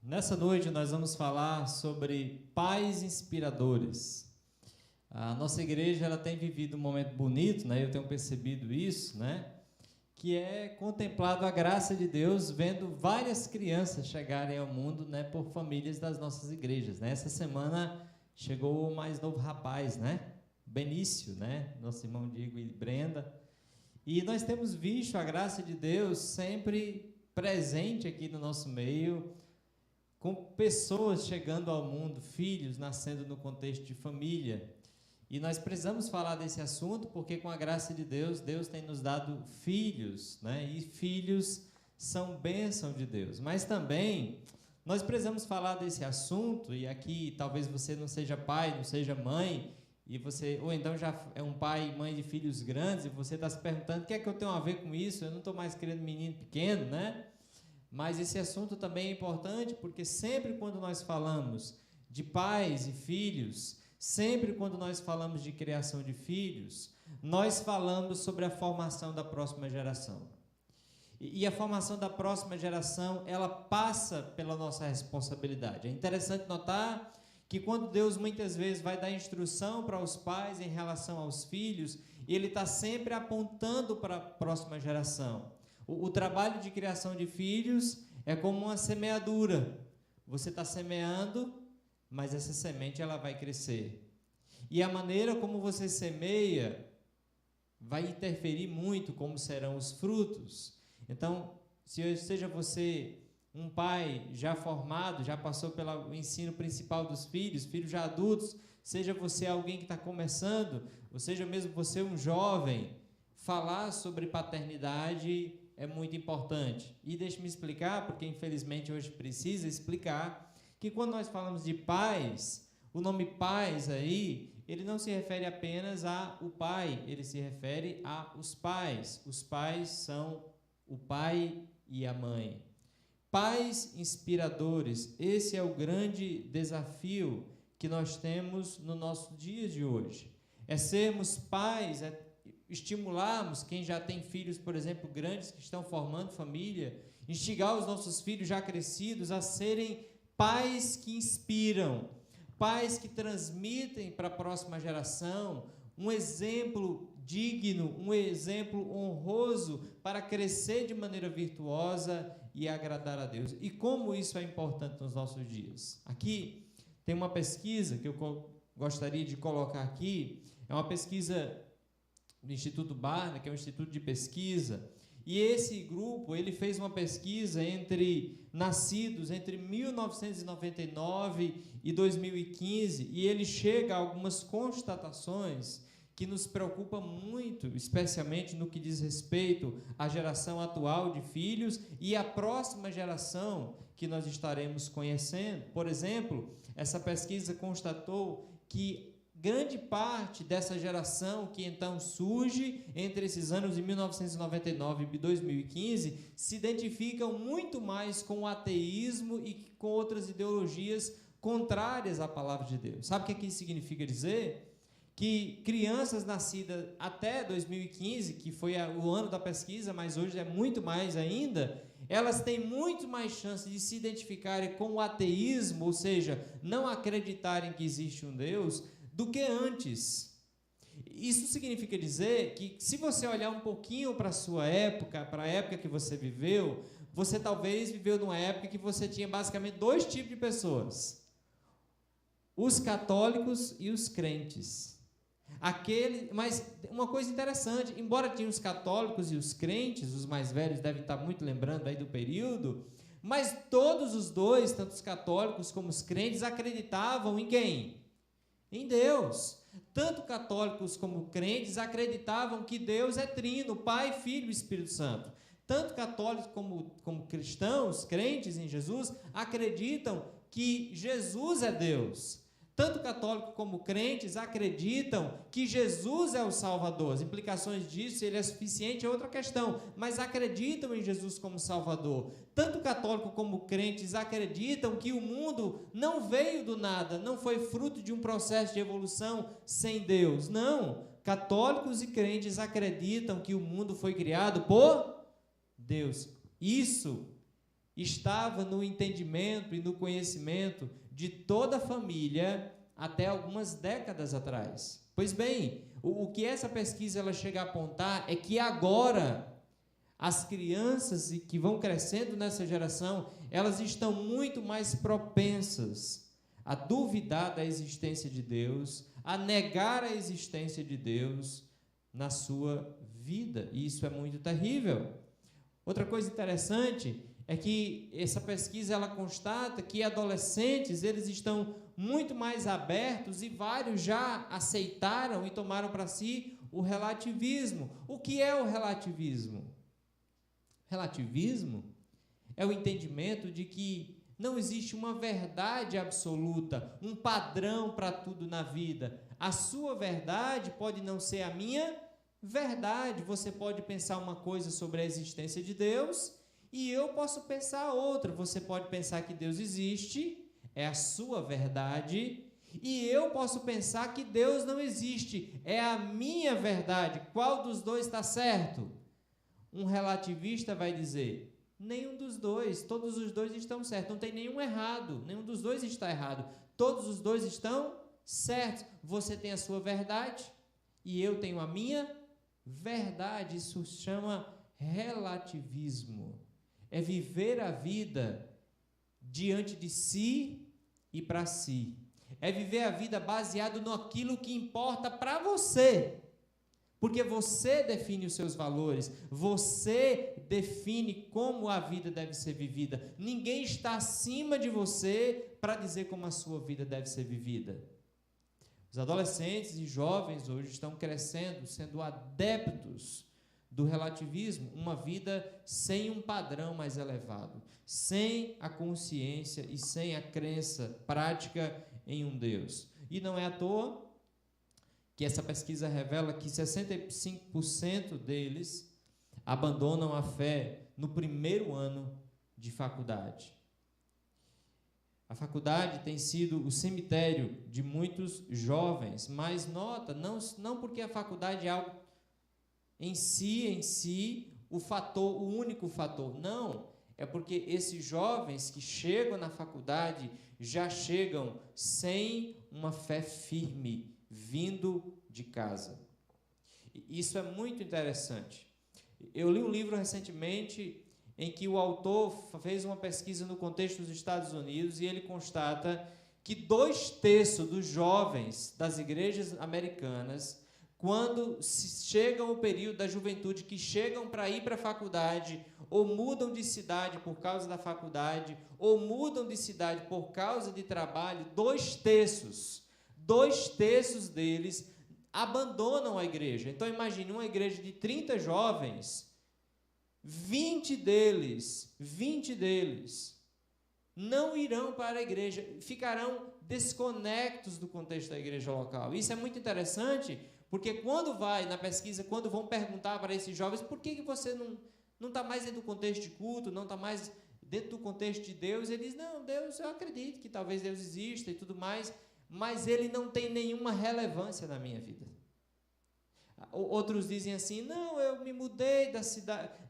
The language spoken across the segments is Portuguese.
Nessa noite nós vamos falar sobre pais inspiradores. A nossa igreja ela tem vivido um momento bonito, né? Eu tenho percebido isso, né? Que é contemplado a graça de Deus vendo várias crianças chegarem ao mundo, né? Por famílias das nossas igrejas, né? Essa semana chegou o mais novo rapaz, né? Benício, né? Nosso irmão Diego e Brenda. E nós temos visto a graça de Deus sempre presente aqui no nosso meio, com pessoas chegando ao mundo, filhos nascendo no contexto de família. E nós precisamos falar desse assunto porque, com a graça de Deus, Deus tem nos dado filhos, né? E filhos são bênção de Deus. Mas também nós precisamos falar desse assunto, e aqui talvez você não seja pai, não seja mãe, e você, ou então já é um pai e mãe de filhos grandes, e você está se perguntando: o que é que eu tenho a ver com isso? Eu não estou mais querendo menino pequeno, né? Mas esse assunto também é importante porque sempre quando nós falamos de pais e filhos, sempre quando nós falamos de criação de filhos, nós falamos sobre a formação da próxima geração. E a formação da próxima geração, ela passa pela nossa responsabilidade. É interessante notar que quando Deus muitas vezes vai dar instrução para os pais em relação aos filhos, Ele está sempre apontando para a próxima geração. O trabalho de criação de filhos é como uma semeadura. Você está semeando, mas essa semente ela vai crescer. E a maneira como você semeia vai interferir muito como serão os frutos. Então, seja você um pai já formado, já passou pelo ensino principal dos filhos, filhos já adultos, seja você alguém que está começando, ou seja mesmo você um jovem, falar sobre paternidade é muito importante. E deixe-me explicar, porque infelizmente hoje precisa explicar, que quando nós falamos de pais, o nome pais aí, ele não se refere apenas ao pai, ele se refere aos pais. Os pais são o pai e a mãe. Pais inspiradores, esse é o grande desafio que nós temos no nosso dia de hoje. É sermos pais, estimularmos quem já tem filhos, por exemplo, grandes que estão formando família, instigar os nossos filhos já crescidos a serem pais que inspiram, pais que transmitem para a próxima geração um exemplo digno, um exemplo honroso para crescer de maneira virtuosa e agradar a Deus. E como isso é importante nos nossos dias? Aqui tem uma pesquisa que eu gostaria de colocar aqui, é uma pesquisa do Instituto Barna, que é um instituto de pesquisa, e esse grupo ele fez uma pesquisa entre nascidos entre 1999 e 2015, e ele chega a algumas constatações que nos preocupam muito, especialmente no que diz respeito à geração atual de filhos e à próxima geração que nós estaremos conhecendo. Por exemplo, essa pesquisa constatou que grande parte dessa geração que então surge entre esses anos de 1999 e 2015 se identificam muito mais com o ateísmo e com outras ideologias contrárias à palavra de Deus. Sabe o que isso significa dizer? Que crianças nascidas até 2015, que foi o ano da pesquisa, mas hoje é muito mais ainda, elas têm muito mais chance de se identificarem com o ateísmo, ou seja, não acreditarem que existe um Deus, do que antes. Isso significa dizer que, se você olhar um pouquinho para a sua época, para a época que você viveu, você talvez viveu numa época que você tinha basicamente dois tipos de pessoas: os católicos e os crentes. Mas uma coisa interessante, embora tinha os católicos e os crentes, os mais velhos devem estar muito lembrando aí do período, mas todos os dois, tanto os católicos como os crentes, acreditavam em quem? Em Deus. Tanto católicos como crentes acreditavam que Deus é trino, Pai, Filho e Espírito Santo. Tanto católicos como cristãos, crentes em Jesus, acreditam que Jesus é Deus. Tanto católicos como crentes acreditam que Jesus é o Salvador. As implicações disso, ele é suficiente, é outra questão, mas acreditam em Jesus como Salvador. Tanto católicos como crentes acreditam que o mundo não veio do nada, não foi fruto de um processo de evolução sem Deus. Não, católicos e crentes acreditam que o mundo foi criado por Deus. Isso estava no entendimento e no conhecimento de toda a família até algumas décadas atrás. Pois bem, o que essa pesquisa ela chega a apontar é que agora as crianças que vão crescendo nessa geração, elas estão muito mais propensas a duvidar da existência de Deus, a negar a existência de Deus na sua vida. E isso é muito terrível. Outra coisa interessante é que essa pesquisa ela constata que adolescentes eles estão muito mais abertos e vários já aceitaram e tomaram para si o relativismo. O que é o relativismo? Relativismo é o entendimento de que não existe uma verdade absoluta, um padrão para tudo na vida. A sua verdade pode não ser a minha verdade. Você pode pensar uma coisa sobre a existência de Deus e eu posso pensar outra. Você pode pensar que Deus existe, é a sua verdade, e eu posso pensar que Deus não existe, é a minha verdade. Qual dos dois está certo? Um relativista vai dizer: nenhum dos dois, todos os dois estão certos, não tem nenhum errado, nenhum dos dois está errado, todos os dois estão certos. Você tem a sua verdade e eu tenho a minha verdade. Isso chama relativismo. É viver a vida diante de si e para si. É viver a vida baseado naquilo que importa para você. Porque você define os seus valores, você define como a vida deve ser vivida. Ninguém está acima de você para dizer como a sua vida deve ser vivida. Os adolescentes e jovens hoje estão crescendo, sendo adeptos do relativismo, uma vida sem um padrão mais elevado, sem a consciência e sem a crença prática em um Deus. E não é à toa que essa pesquisa revela que 65% deles abandonam a fé no primeiro ano de faculdade. A faculdade tem sido o cemitério de muitos jovens, mas nota, não porque a faculdade é algo em si, o único fator, não, é porque esses jovens que chegam na faculdade já chegam sem uma fé firme, vindo de casa. Isso é muito interessante. Eu li um livro recentemente em que o autor fez uma pesquisa no contexto dos Estados Unidos e ele constata que 2/3 dos jovens das igrejas americanas, quando chegam o período da juventude, que chegam para ir para a faculdade, ou mudam de cidade por causa da faculdade, ou mudam de cidade por causa de trabalho, 2/3 deles abandonam a igreja. Então imagine uma igreja de 30 jovens, 20 deles não irão para a igreja, ficarão desconectos do contexto da igreja local. Isso é muito interessante, porque quando vai na pesquisa, quando vão perguntar para esses jovens por que você não está mais dentro do contexto de culto, não está mais dentro do contexto de Deus, eles dizem: não, Deus, eu acredito que talvez Deus exista e tudo mais, mas ele não tem nenhuma relevância na minha vida. Outros dizem assim: não, eu me mudei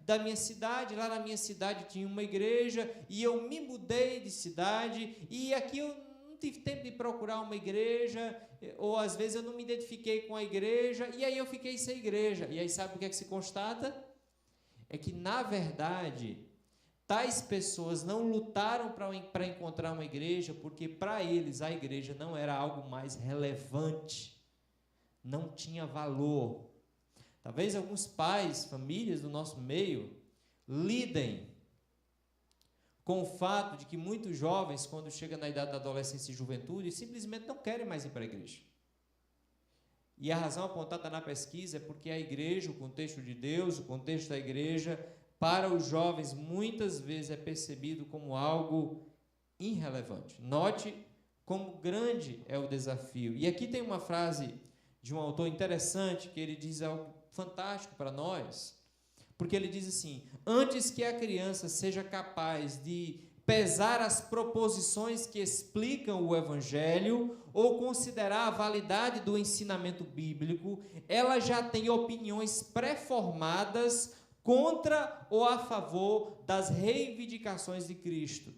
da minha cidade, lá na minha cidade tinha uma igreja, e eu me mudei de cidade, e aqui eu não tive tempo de procurar uma igreja, ou às vezes eu não me identifiquei com a igreja, e aí eu fiquei sem igreja. E aí sabe o que é que se constata? É que, na verdade, tais pessoas não lutaram para encontrar uma igreja, porque para eles a igreja não era algo mais relevante, não tinha valor. Talvez alguns pais, famílias do nosso meio, lidem com o fato de que muitos jovens, quando chegam na idade da adolescência e juventude, simplesmente não querem mais ir para a igreja. E a razão apontada na pesquisa é porque a igreja, o contexto de Deus, o contexto da igreja, para os jovens, muitas vezes é percebido como algo irrelevante. Note como grande é o desafio. E aqui tem uma frase de um autor interessante, que ele diz algo fantástico para nós, porque ele diz assim: antes que a criança seja capaz de pesar as proposições que explicam o Evangelho ou considerar a validade do ensinamento bíblico, ela já tem opiniões pré-formadas contra ou a favor das reivindicações de Cristo.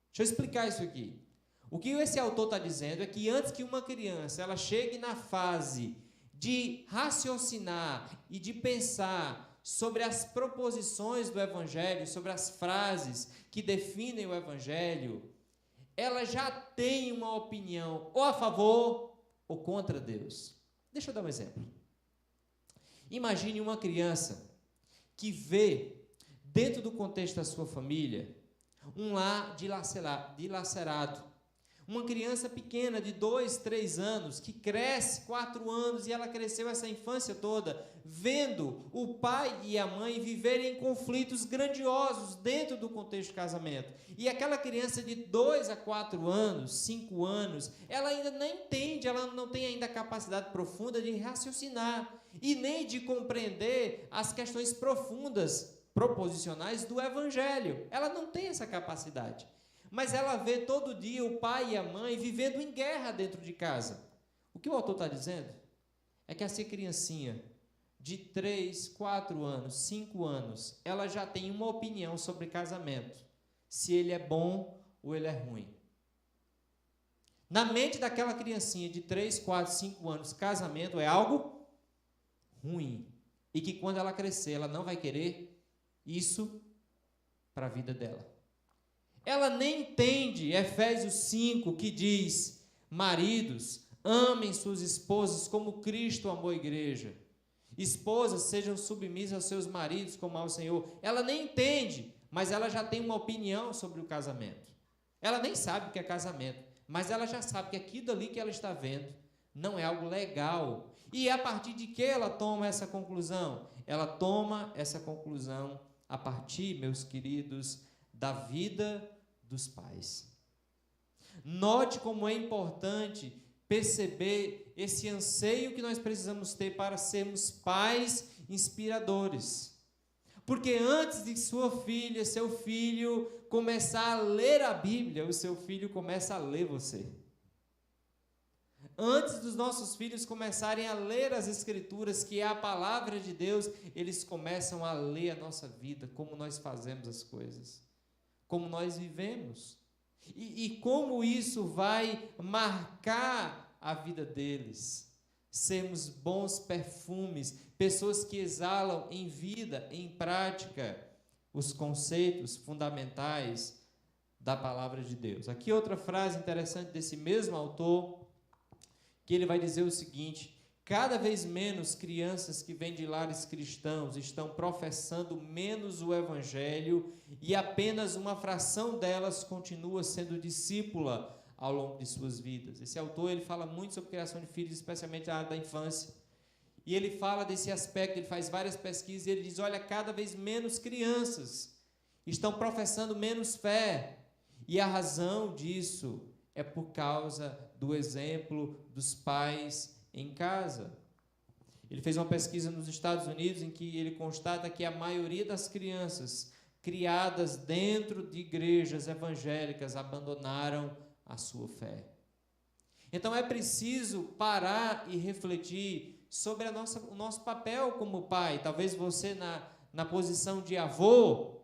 Deixa eu explicar isso aqui. O que esse autor está dizendo é que antes que uma criança ela chegue na fase de raciocinar e de pensar sobre as proposições do Evangelho, sobre as frases que definem o Evangelho, ela já tem uma opinião ou a favor ou contra Deus. Deixa eu dar um exemplo. Imagine uma criança que vê, dentro do contexto da sua família, um lar dilacerado. Uma criança pequena de 2, 3 anos, que cresce 4 anos e ela cresceu essa infância toda, vendo o pai e a mãe viverem conflitos grandiosos dentro do contexto de casamento. E aquela criança de 2 a 4 anos, 5 anos, ela ainda não entende, ela não tem ainda a capacidade profunda de raciocinar e nem de compreender as questões profundas, proposicionais do Evangelho. Ela não tem essa capacidade. Mas ela vê todo dia o pai e a mãe vivendo em guerra dentro de casa. O que o autor está dizendo é que essa criancinha de 3, 4 anos, 5 anos, ela já tem uma opinião sobre casamento, se ele é bom ou ele é ruim. Na mente daquela criancinha de 3, 4, 5 anos, casamento é algo ruim. E que quando ela crescer, ela não vai querer isso para a vida dela. Ela nem entende Efésios 5, que diz: maridos, amem suas esposas como Cristo amou a igreja. Esposas, sejam submissas aos seus maridos como ao Senhor. Ela nem entende, mas ela já tem uma opinião sobre o casamento. Ela nem sabe o que é casamento, mas ela já sabe que aquilo ali que ela está vendo não é algo legal. E a partir de que ela toma essa conclusão? Ela toma essa conclusão a partir, meus queridos, da vida dos pais. Note como é importante perceber esse anseio que nós precisamos ter para sermos pais inspiradores. Porque antes de sua filha, seu filho começar a ler a Bíblia, o seu filho começa a ler você. Antes dos nossos filhos começarem a ler as Escrituras, que é a palavra de Deus, eles começam a ler a nossa vida, como nós fazemos as coisas, como nós vivemos, e como isso vai marcar a vida deles. Sermos bons perfumes, pessoas que exalam em vida, em prática, os conceitos fundamentais da palavra de Deus. Aqui outra frase interessante desse mesmo autor, que ele vai dizer o seguinte: cada vez menos crianças que vêm de lares cristãos estão professando menos o Evangelho e apenas uma fração delas continua sendo discípula ao longo de suas vidas. Esse autor ele fala muito sobre criação de filhos, especialmente na área da infância. E ele fala desse aspecto, ele faz várias pesquisas e ele diz: olha, cada vez menos crianças estão professando menos fé. E a razão disso é por causa do exemplo dos pais em casa. Ele fez uma pesquisa nos Estados Unidos em que ele constata que a maioria das crianças criadas dentro de igrejas evangélicas abandonaram a sua fé. Então é preciso parar e refletir sobre o nosso papel como pai. Talvez você na posição de avô,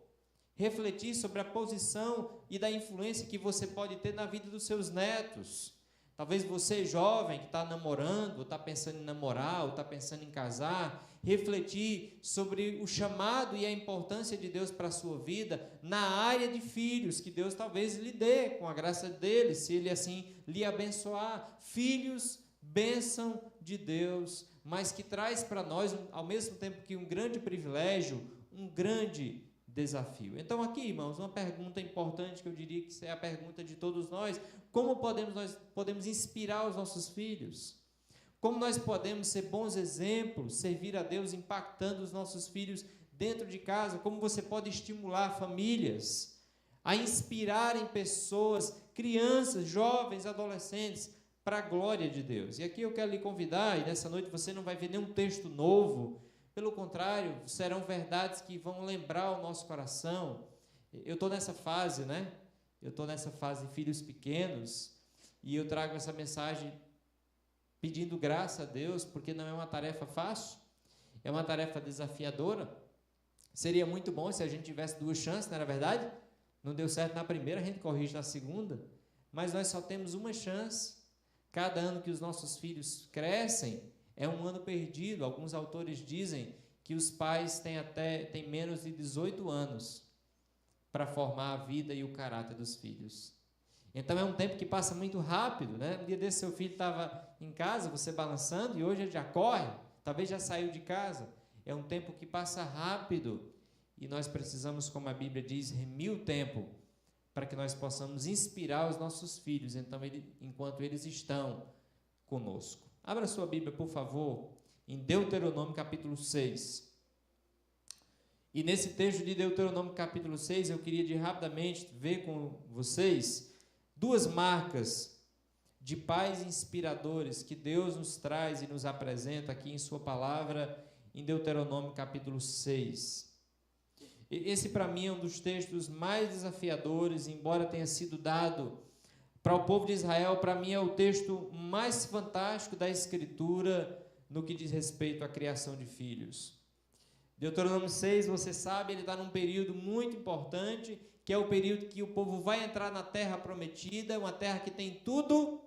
refletir sobre a posição e da influência que você pode ter na vida dos seus netos. Talvez você, jovem, que está namorando, ou está pensando em namorar, ou está pensando em casar, refletir sobre o chamado e a importância de Deus para a sua vida na área de filhos, que Deus talvez lhe dê, com a graça dele, se ele assim lhe abençoar. Filhos, bênção de Deus, mas que traz para nós, ao mesmo tempo que um grande privilégio, um grande desafio. Então aqui, irmãos, uma pergunta importante que eu diria que é a pergunta de todos nós: como nós podemos inspirar os nossos filhos? Como nós podemos ser bons exemplos, servir a Deus impactando os nossos filhos dentro de casa? Como você pode estimular famílias a inspirarem pessoas, crianças, jovens, adolescentes, para a glória de Deus? E aqui eu quero lhe convidar, e nessa noite você não vai ver nenhum texto novo, pelo contrário, serão verdades que vão lembrar o nosso coração. Eu estou nessa fase, né? Eu estou nessa fase de filhos pequenos, e eu trago essa mensagem pedindo graça a Deus, porque não é uma tarefa fácil, é uma tarefa desafiadora. Seria muito bom se a gente tivesse 2 chances, não era verdade? Não deu certo na primeira, a gente corrige na segunda. Mas nós só temos uma chance. Cada ano que os nossos filhos crescem é um ano perdido. Alguns autores dizem que os pais têm menos de 18 anos para formar a vida e o caráter dos filhos. Então é um tempo que passa muito rápido, né? Um dia desse seu filho estava em casa, você balançando, e hoje ele já corre, talvez já saiu de casa. É um tempo que passa rápido e nós precisamos, como a Bíblia diz, remir o tempo para que nós possamos inspirar os nossos filhos, enquanto eles estão conosco. Abra sua Bíblia, por favor, em Deuteronômio capítulo 6. E nesse texto de Deuteronômio capítulo 6, eu queria rapidamente ver com vocês 2 marcas de pais inspiradores que Deus nos traz e nos apresenta aqui em sua palavra, em Deuteronômio capítulo 6. Esse, para mim, é um dos textos mais desafiadores, embora tenha sido dado para o povo de Israel. Para mim, é o texto mais fantástico da Escritura no que diz respeito à criação de filhos. Deuteronômio 6, você sabe, ele está num período muito importante, que é o período que o povo vai entrar na terra prometida, uma terra que tem tudo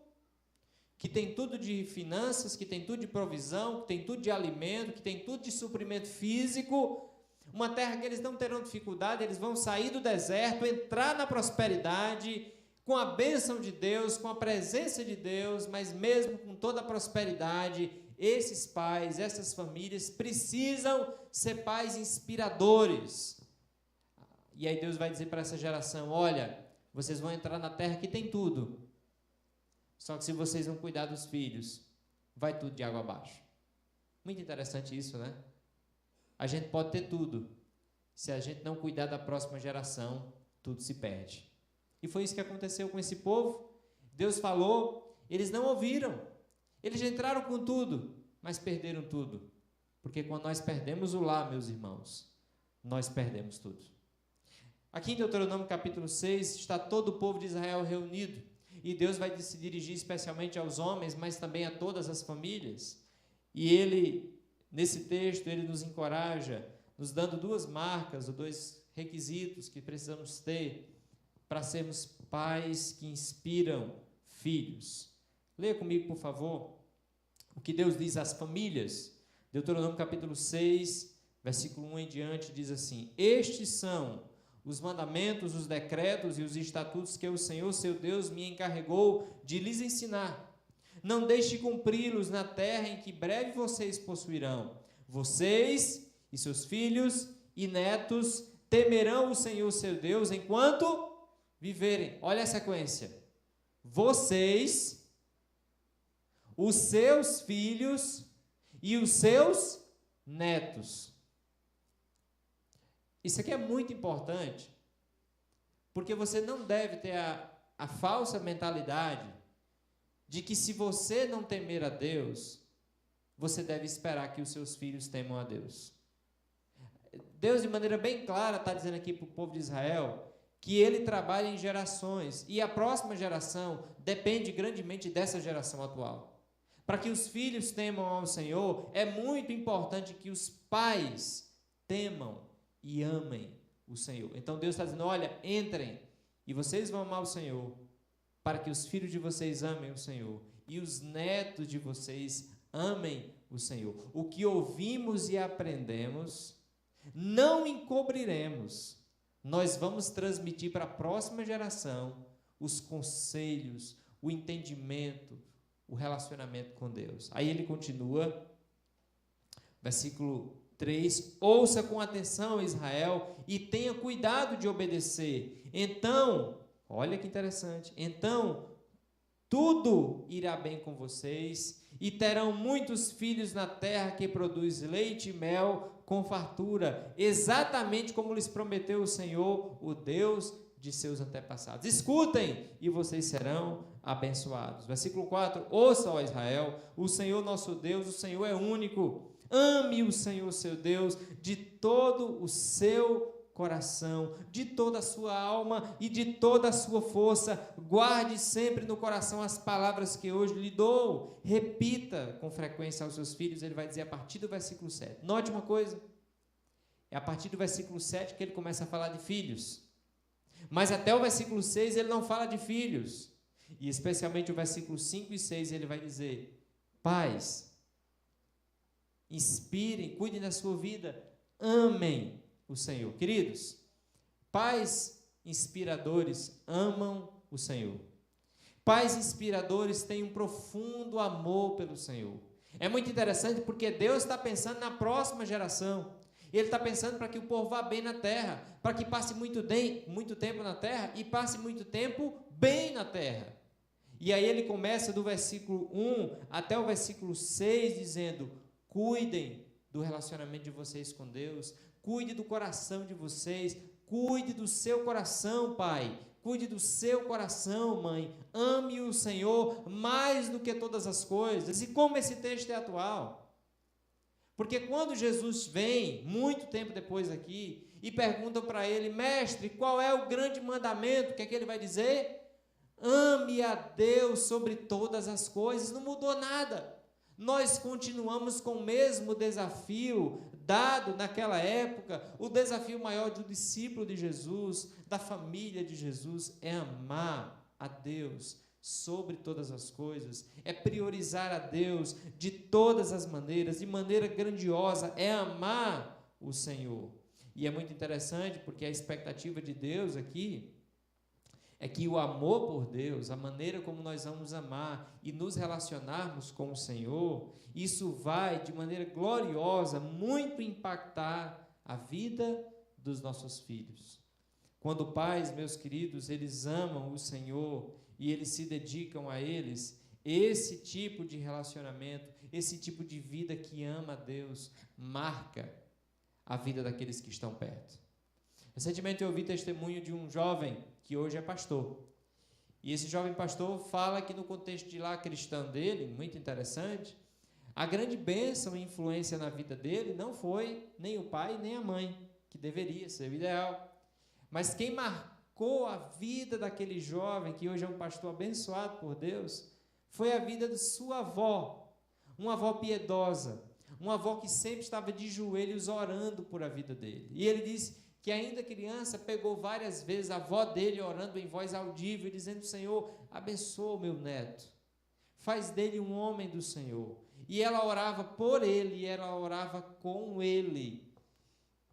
de finanças, que tem tudo de provisão, que tem tudo de alimento, que tem tudo de suprimento físico, uma terra que eles não terão dificuldade, eles vão sair do deserto, entrar na prosperidade, com a bênção de Deus, com a presença de Deus, mas mesmo com toda a prosperidade, esses pais, essas famílias precisam ser pais inspiradores. E aí Deus vai dizer para essa geração: olha, vocês vão entrar na terra que tem tudo, só que se vocês não cuidar dos filhos, vai tudo de água abaixo. Muito interessante isso, né? A gente pode ter tudo, se a gente não cuidar da próxima geração, tudo se perde. E foi isso que aconteceu com esse povo. Deus falou, eles não ouviram, eles entraram com tudo, mas perderam tudo, porque quando nós perdemos o lar, meus irmãos, nós perdemos tudo. Aqui em Deuteronômio capítulo 6, está todo o povo de Israel reunido, e Deus vai se dirigir especialmente aos homens, mas também a todas as famílias, e Ele, nesse texto, Ele nos encoraja, nos dando 2 marcas, ou 2 requisitos que precisamos ter para sermos pais que inspiram filhos. Leia comigo, por favor, o que Deus diz às famílias. Deuteronômio capítulo 6, versículo 1 em diante, diz assim: estes são os mandamentos, os decretos e os estatutos que o Senhor, seu Deus, me encarregou de lhes ensinar. Não deixe cumpri-los na terra em que breve vocês possuirão. Vocês e seus filhos e netos temerão o Senhor, seu Deus, enquanto viverem. Olha a sequência. Vocês, os seus filhos e os seus netos. Isso aqui é muito importante, porque você não deve ter a falsa mentalidade de que se você não temer a Deus, você deve esperar que os seus filhos temam a Deus. Deus, de maneira bem clara, está dizendo aqui para o povo de Israel que Ele trabalha em gerações, e a próxima geração depende grandemente dessa geração atual. Para que os filhos temam ao Senhor, é muito importante que os pais temam e amem o Senhor. Então Deus está dizendo: olha, entrem, e vocês vão amar o Senhor, para que os filhos de vocês amem o Senhor, e os netos de vocês amem o Senhor. O que ouvimos e aprendemos, não encobriremos. Nós vamos transmitir para a próxima geração os conselhos, o entendimento, o relacionamento com Deus. Aí ele continua, versículo 3, ouça com atenção, Israel, e tenha cuidado de obedecer. Então, olha que interessante, então tudo irá bem com vocês, e terão muitos filhos na terra que produz leite e mel com fartura, exatamente como lhes prometeu o Senhor, o Deus de seus antepassados. Escutem, e vocês serão abençoados. Versículo 4, ouça, ó Israel, o Senhor nosso Deus, o Senhor é único. Ame o Senhor, seu Deus, de todo o seu coração, de toda a sua alma e de toda a sua força. Guarde sempre no coração as palavras que hoje lhe dou. Repita com frequência aos seus filhos. Ele vai dizer a partir do versículo 7. Note uma coisa: É a partir do versículo 7 que ele começa a falar de filhos. Mas até o versículo 6 ele não fala de filhos. E especialmente o versículo 5 e 6 ele vai dizer: pais, inspirem, cuidem da sua vida, amem o Senhor. Queridos, pais inspiradores amam o Senhor. Pais inspiradores têm um profundo amor pelo Senhor. É muito interessante porque Deus está pensando na próxima geração. Ele está pensando para que o povo vá bem na terra, para que passe muito tempo na terra e passe muito tempo bem na terra. E aí ele começa do versículo 1 até o versículo 6 dizendo: cuidem do relacionamento de vocês com Deus, cuide do coração de vocês, cuide do seu coração, pai, cuide do seu coração, mãe, ame o Senhor mais do que todas as coisas. E como esse texto é atual? Porque quando Jesus vem, muito tempo depois aqui, e perguntam para ele: mestre, qual é o grande mandamento? O que é que ele vai dizer? Ame a Deus sobre todas as coisas. Não mudou nada. Nós continuamos com o mesmo desafio dado naquela época. O desafio maior do discípulo de Jesus, da família de Jesus, é amar a Deus sobre todas as coisas, é priorizar a Deus de todas as maneiras, de maneira grandiosa, é amar o Senhor. E é muito interessante porque a expectativa de Deus aqui é que o amor por Deus, a maneira como nós vamos amar e nos relacionarmos com o Senhor, isso vai de maneira gloriosa muito impactar a vida dos nossos filhos. Quando pais, meus queridos, eles amam o Senhor e eles se dedicam a eles, esse tipo de relacionamento, esse tipo de vida que ama a Deus, marca a vida daqueles que estão perto. Recentemente eu ouvi testemunho de um jovem que hoje é pastor. E esse jovem pastor fala que no contexto de lá cristão dele, muito interessante, a grande bênção e influência na vida dele não foi nem o pai nem a mãe, que deveria ser o ideal. Mas quem marcou a vida daquele jovem, que hoje é um pastor abençoado por Deus, foi a vida de sua avó, uma avó piedosa, uma avó que sempre estava de joelhos orando por a vida dele. E ele disse que ainda criança pegou várias vezes a avó dele orando em voz audível, dizendo: Senhor, abençoa o meu neto, faz dele um homem do Senhor. E ela orava por ele, e ela orava com ele.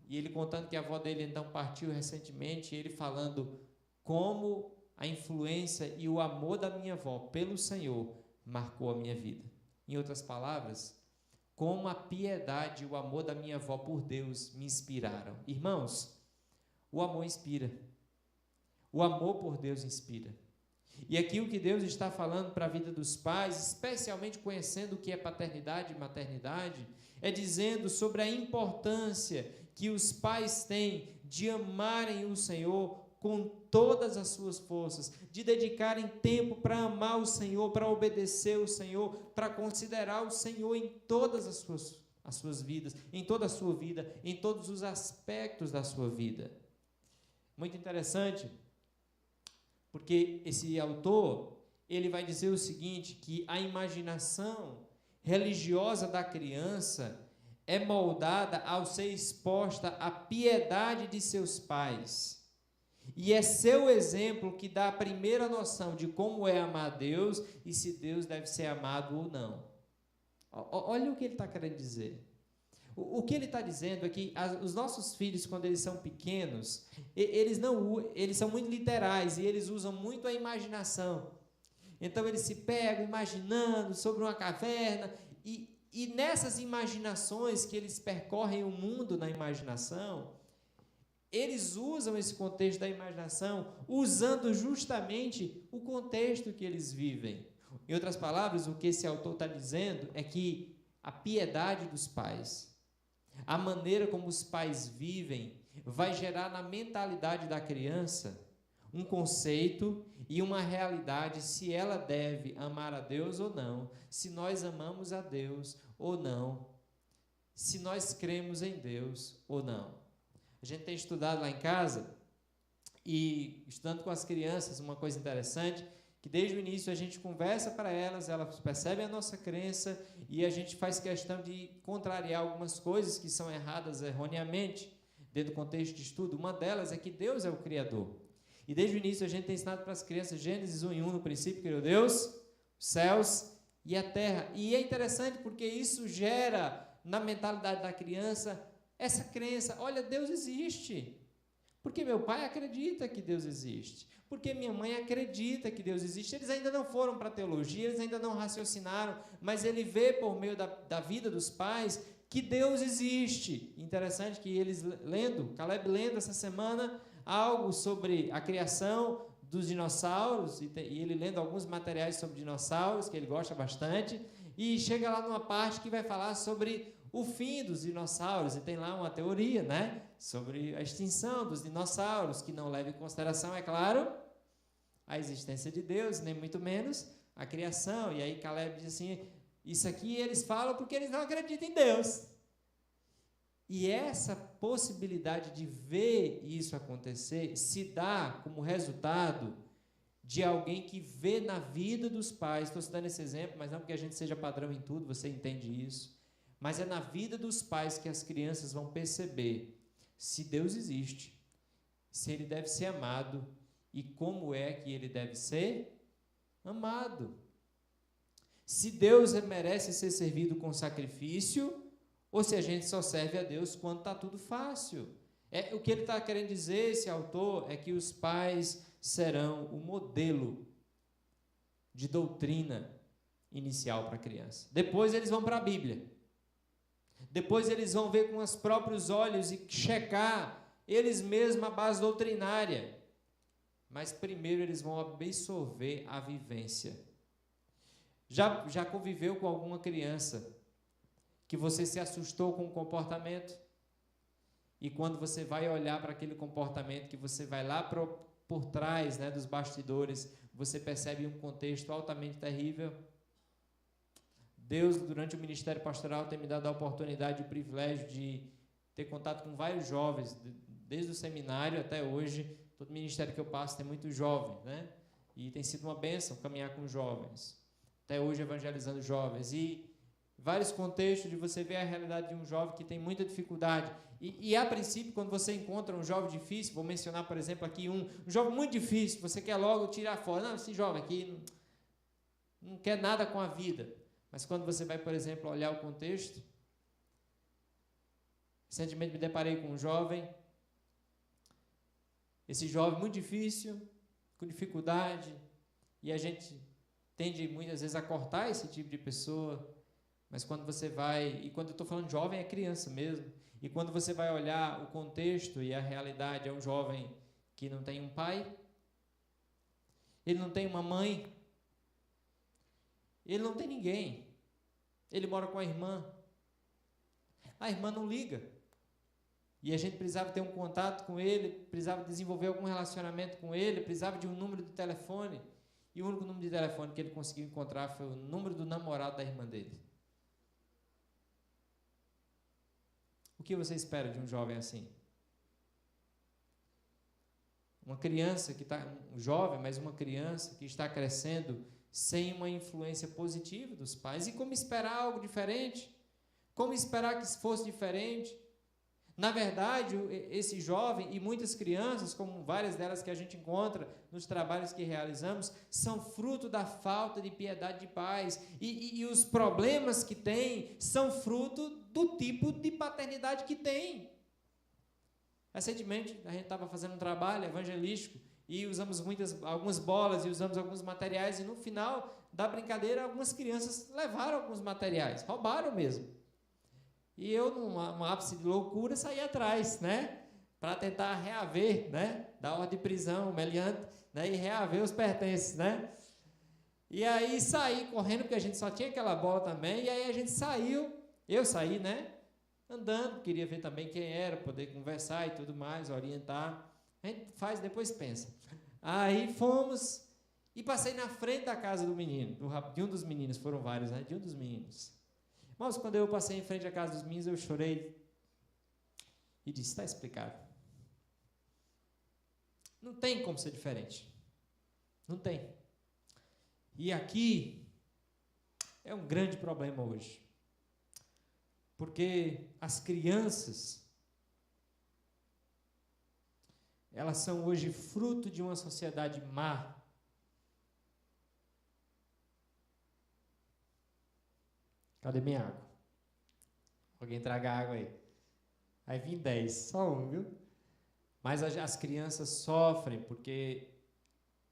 E ele contando que a avó dele então partiu recentemente, ele falando como a influência e o amor da minha avó pelo Senhor marcou a minha vida. Em outras palavras, como a piedade e o amor da minha avó por Deus me inspiraram. Irmãos, o amor inspira. O amor por Deus inspira. E aqui o que Deus está falando para a vida dos pais, especialmente conhecendo o que é paternidade e maternidade, é dizendo sobre a importância que os pais têm de amarem o Senhor com todas as suas forças, de dedicarem tempo para amar o Senhor, para obedecer o Senhor, para considerar o Senhor em todas as suas vidas, em toda a sua vida, em todos os aspectos da sua vida. Muito interessante, porque esse autor, ele vai dizer o seguinte, que a imaginação religiosa da criança é moldada ao ser exposta à piedade de seus pais. E é seu exemplo que dá a primeira noção de como é amar a Deus e se Deus deve ser amado ou não. Olha o que ele está querendo dizer. O que ele está dizendo é que os nossos filhos, quando eles são pequenos, eles são muito literais e eles usam muito a imaginação. Então eles se pegam imaginando sobre uma caverna e nessas imaginações que eles percorrem o mundo na imaginação, eles usam esse contexto da imaginação usando justamente o contexto que eles vivem. Em outras palavras, o que esse autor está dizendo é que a piedade dos pais, a maneira como os pais vivem, vai gerar na mentalidade da criança um conceito e uma realidade se ela deve amar a Deus ou não, se nós amamos a Deus ou não, se nós cremos em Deus ou não. A gente tem estudado lá em casa e estudando com as crianças, uma coisa interessante, que desde o início a gente conversa para elas percebem a nossa crença e a gente faz questão de contrariar algumas coisas que são erradas erroneamente, dentro do contexto de estudo. Uma delas é que Deus é o Criador. E desde o início a gente tem ensinado para as crianças Gênesis 1:1, no princípio criou Deus, os céus e a terra. E é interessante porque isso gera na mentalidade da criança essa crença: olha, Deus existe. Porque meu pai acredita que Deus existe. Porque minha mãe acredita que Deus existe. Eles ainda não foram para a teologia, eles ainda não raciocinaram, mas ele vê por meio da vida dos pais que Deus existe. Interessante que eles Caleb lendo essa semana algo sobre a criação dos dinossauros, e ele lendo alguns materiais sobre dinossauros, que ele gosta bastante, e chega lá numa parte que vai falar sobre o fim dos dinossauros, e tem lá uma teoria, né, sobre a extinção dos dinossauros, que não leva em consideração, é claro, a existência de Deus, nem muito menos a criação. E aí Caleb diz assim: isso aqui eles falam porque eles não acreditam em Deus. E essa possibilidade de ver isso acontecer se dá como resultado de alguém que vê na vida dos pais. Estou citando esse exemplo, mas não porque a gente seja padrão em tudo, você entende isso. Mas é na vida dos pais que as crianças vão perceber se Deus existe, se Ele deve ser amado e como é que Ele deve ser amado. Se Deus merece ser servido com sacrifício, ou se a gente só serve a Deus quando está tudo fácil. O que ele está querendo dizer, esse autor, é que os pais serão o modelo de doutrina inicial para a criança. Depois eles vão para a Bíblia. Depois eles vão ver com os próprios olhos e checar eles mesmos a base doutrinária. Mas primeiro eles vão absorver a vivência. Já conviveu com alguma criança que você se assustou com o comportamento? E quando você vai olhar para aquele comportamento, que você vai lá por trás, né, dos bastidores, você percebe um contexto altamente terrível? Deus, durante o ministério pastoral, tem me dado a oportunidade e o privilégio de ter contato com vários jovens, desde o seminário até hoje. Todo ministério que eu passo tem muitos jovens, né? E tem sido uma bênção caminhar com jovens. Até hoje evangelizando jovens. E vários contextos de você ver a realidade de um jovem que tem muita dificuldade. E a princípio, quando você encontra um jovem difícil, vou mencionar, por exemplo, aqui um jovem muito difícil, você quer logo tirar fora. Não, esse jovem aqui não quer nada com a vida. Mas quando você vai, por exemplo, olhar o contexto, recentemente me deparei com um jovem, esse jovem muito difícil, com dificuldade, e a gente tende muitas vezes a cortar esse tipo de pessoa, mas quando você vai, e quando eu estou falando de jovem, é criança mesmo, e quando você vai olhar o contexto e a realidade, é um jovem que não tem um pai, ele não tem uma mãe, ele não tem ninguém, ele mora com a irmã não liga, e a gente precisava ter um contato com ele, precisava desenvolver algum relacionamento com ele, precisava de um número de telefone, e o único número de telefone que ele conseguiu encontrar foi o número do namorado da irmã dele. O que você espera de um jovem assim? Uma criança que está, um jovem, mas uma criança que está crescendo sem uma influência positiva dos pais. E como esperar algo diferente? Como esperar que fosse diferente? Na verdade, esse jovem e muitas crianças, como várias delas que a gente encontra nos trabalhos que realizamos, são fruto da falta de piedade de pais. E os problemas que têm são fruto do tipo de paternidade que tem. Recentemente, a gente estava fazendo um trabalho evangelístico e usamos algumas bolas e usamos alguns materiais, e no final da brincadeira, algumas crianças levaram alguns materiais, roubaram mesmo. E eu, num ápice de loucura, saí atrás, né? Para tentar reaver, né? Da ordem de prisão, meliante, né? E reaver os pertences, né? E aí saí correndo, porque a gente só tinha aquela bola também, e aí a gente saiu, eu saí, né? Andando, queria ver também quem era, poder conversar e tudo mais, orientar. A gente faz, depois pensa. Aí fomos, e passei na frente da casa do menino, de um dos meninos, foram vários, né? De um dos meninos. Mas quando eu passei em frente à casa dos meninos, eu chorei e disse: está explicado. Não tem como ser diferente. Não tem. E aqui é um grande problema hoje. Porque as crianças elas são hoje fruto de uma sociedade má. Cadê minha água? Alguém traga água aí. Aí vim 10, só um, viu? Mas as crianças sofrem porque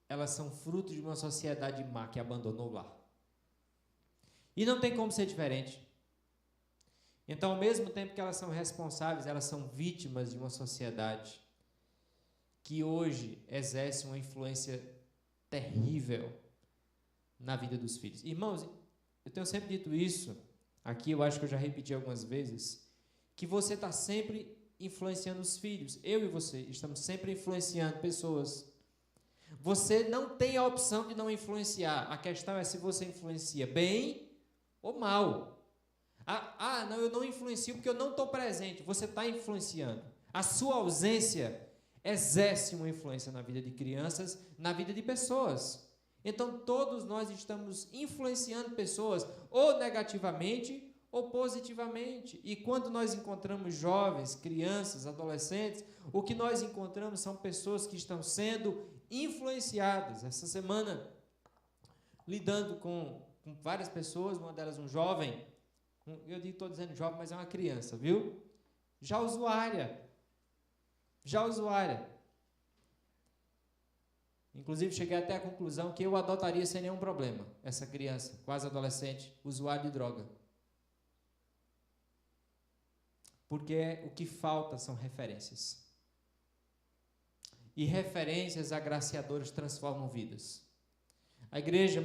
elas são fruto de uma sociedade má que abandonou o lar. E não tem como ser diferente. Então, ao mesmo tempo que elas são responsáveis, elas são vítimas de uma sociedade que hoje exerce uma influência terrível na vida dos filhos. Irmãos, eu tenho sempre dito isso, aqui eu acho que eu já repeti algumas vezes, que você está sempre influenciando os filhos. Eu e você estamos sempre influenciando pessoas. Você não tem a opção de não influenciar. A questão é se você influencia bem ou mal. Não, eu não influencio porque eu não estou presente. Você está influenciando. A sua ausência exerce uma influência na vida de crianças, na vida de pessoas. Então, todos nós estamos influenciando pessoas, ou negativamente, ou positivamente. E quando nós encontramos jovens, crianças, adolescentes, o que nós encontramos são pessoas que estão sendo influenciadas. Essa semana, lidando com várias pessoas, uma delas um jovem, eu estou dizendo jovem, mas é uma criança, viu? Já usuária. Inclusive, cheguei até a conclusão que eu adotaria sem nenhum problema essa criança, quase adolescente, usuária de droga. Porque o que falta são referências. E referências agraciadoras transformam vidas.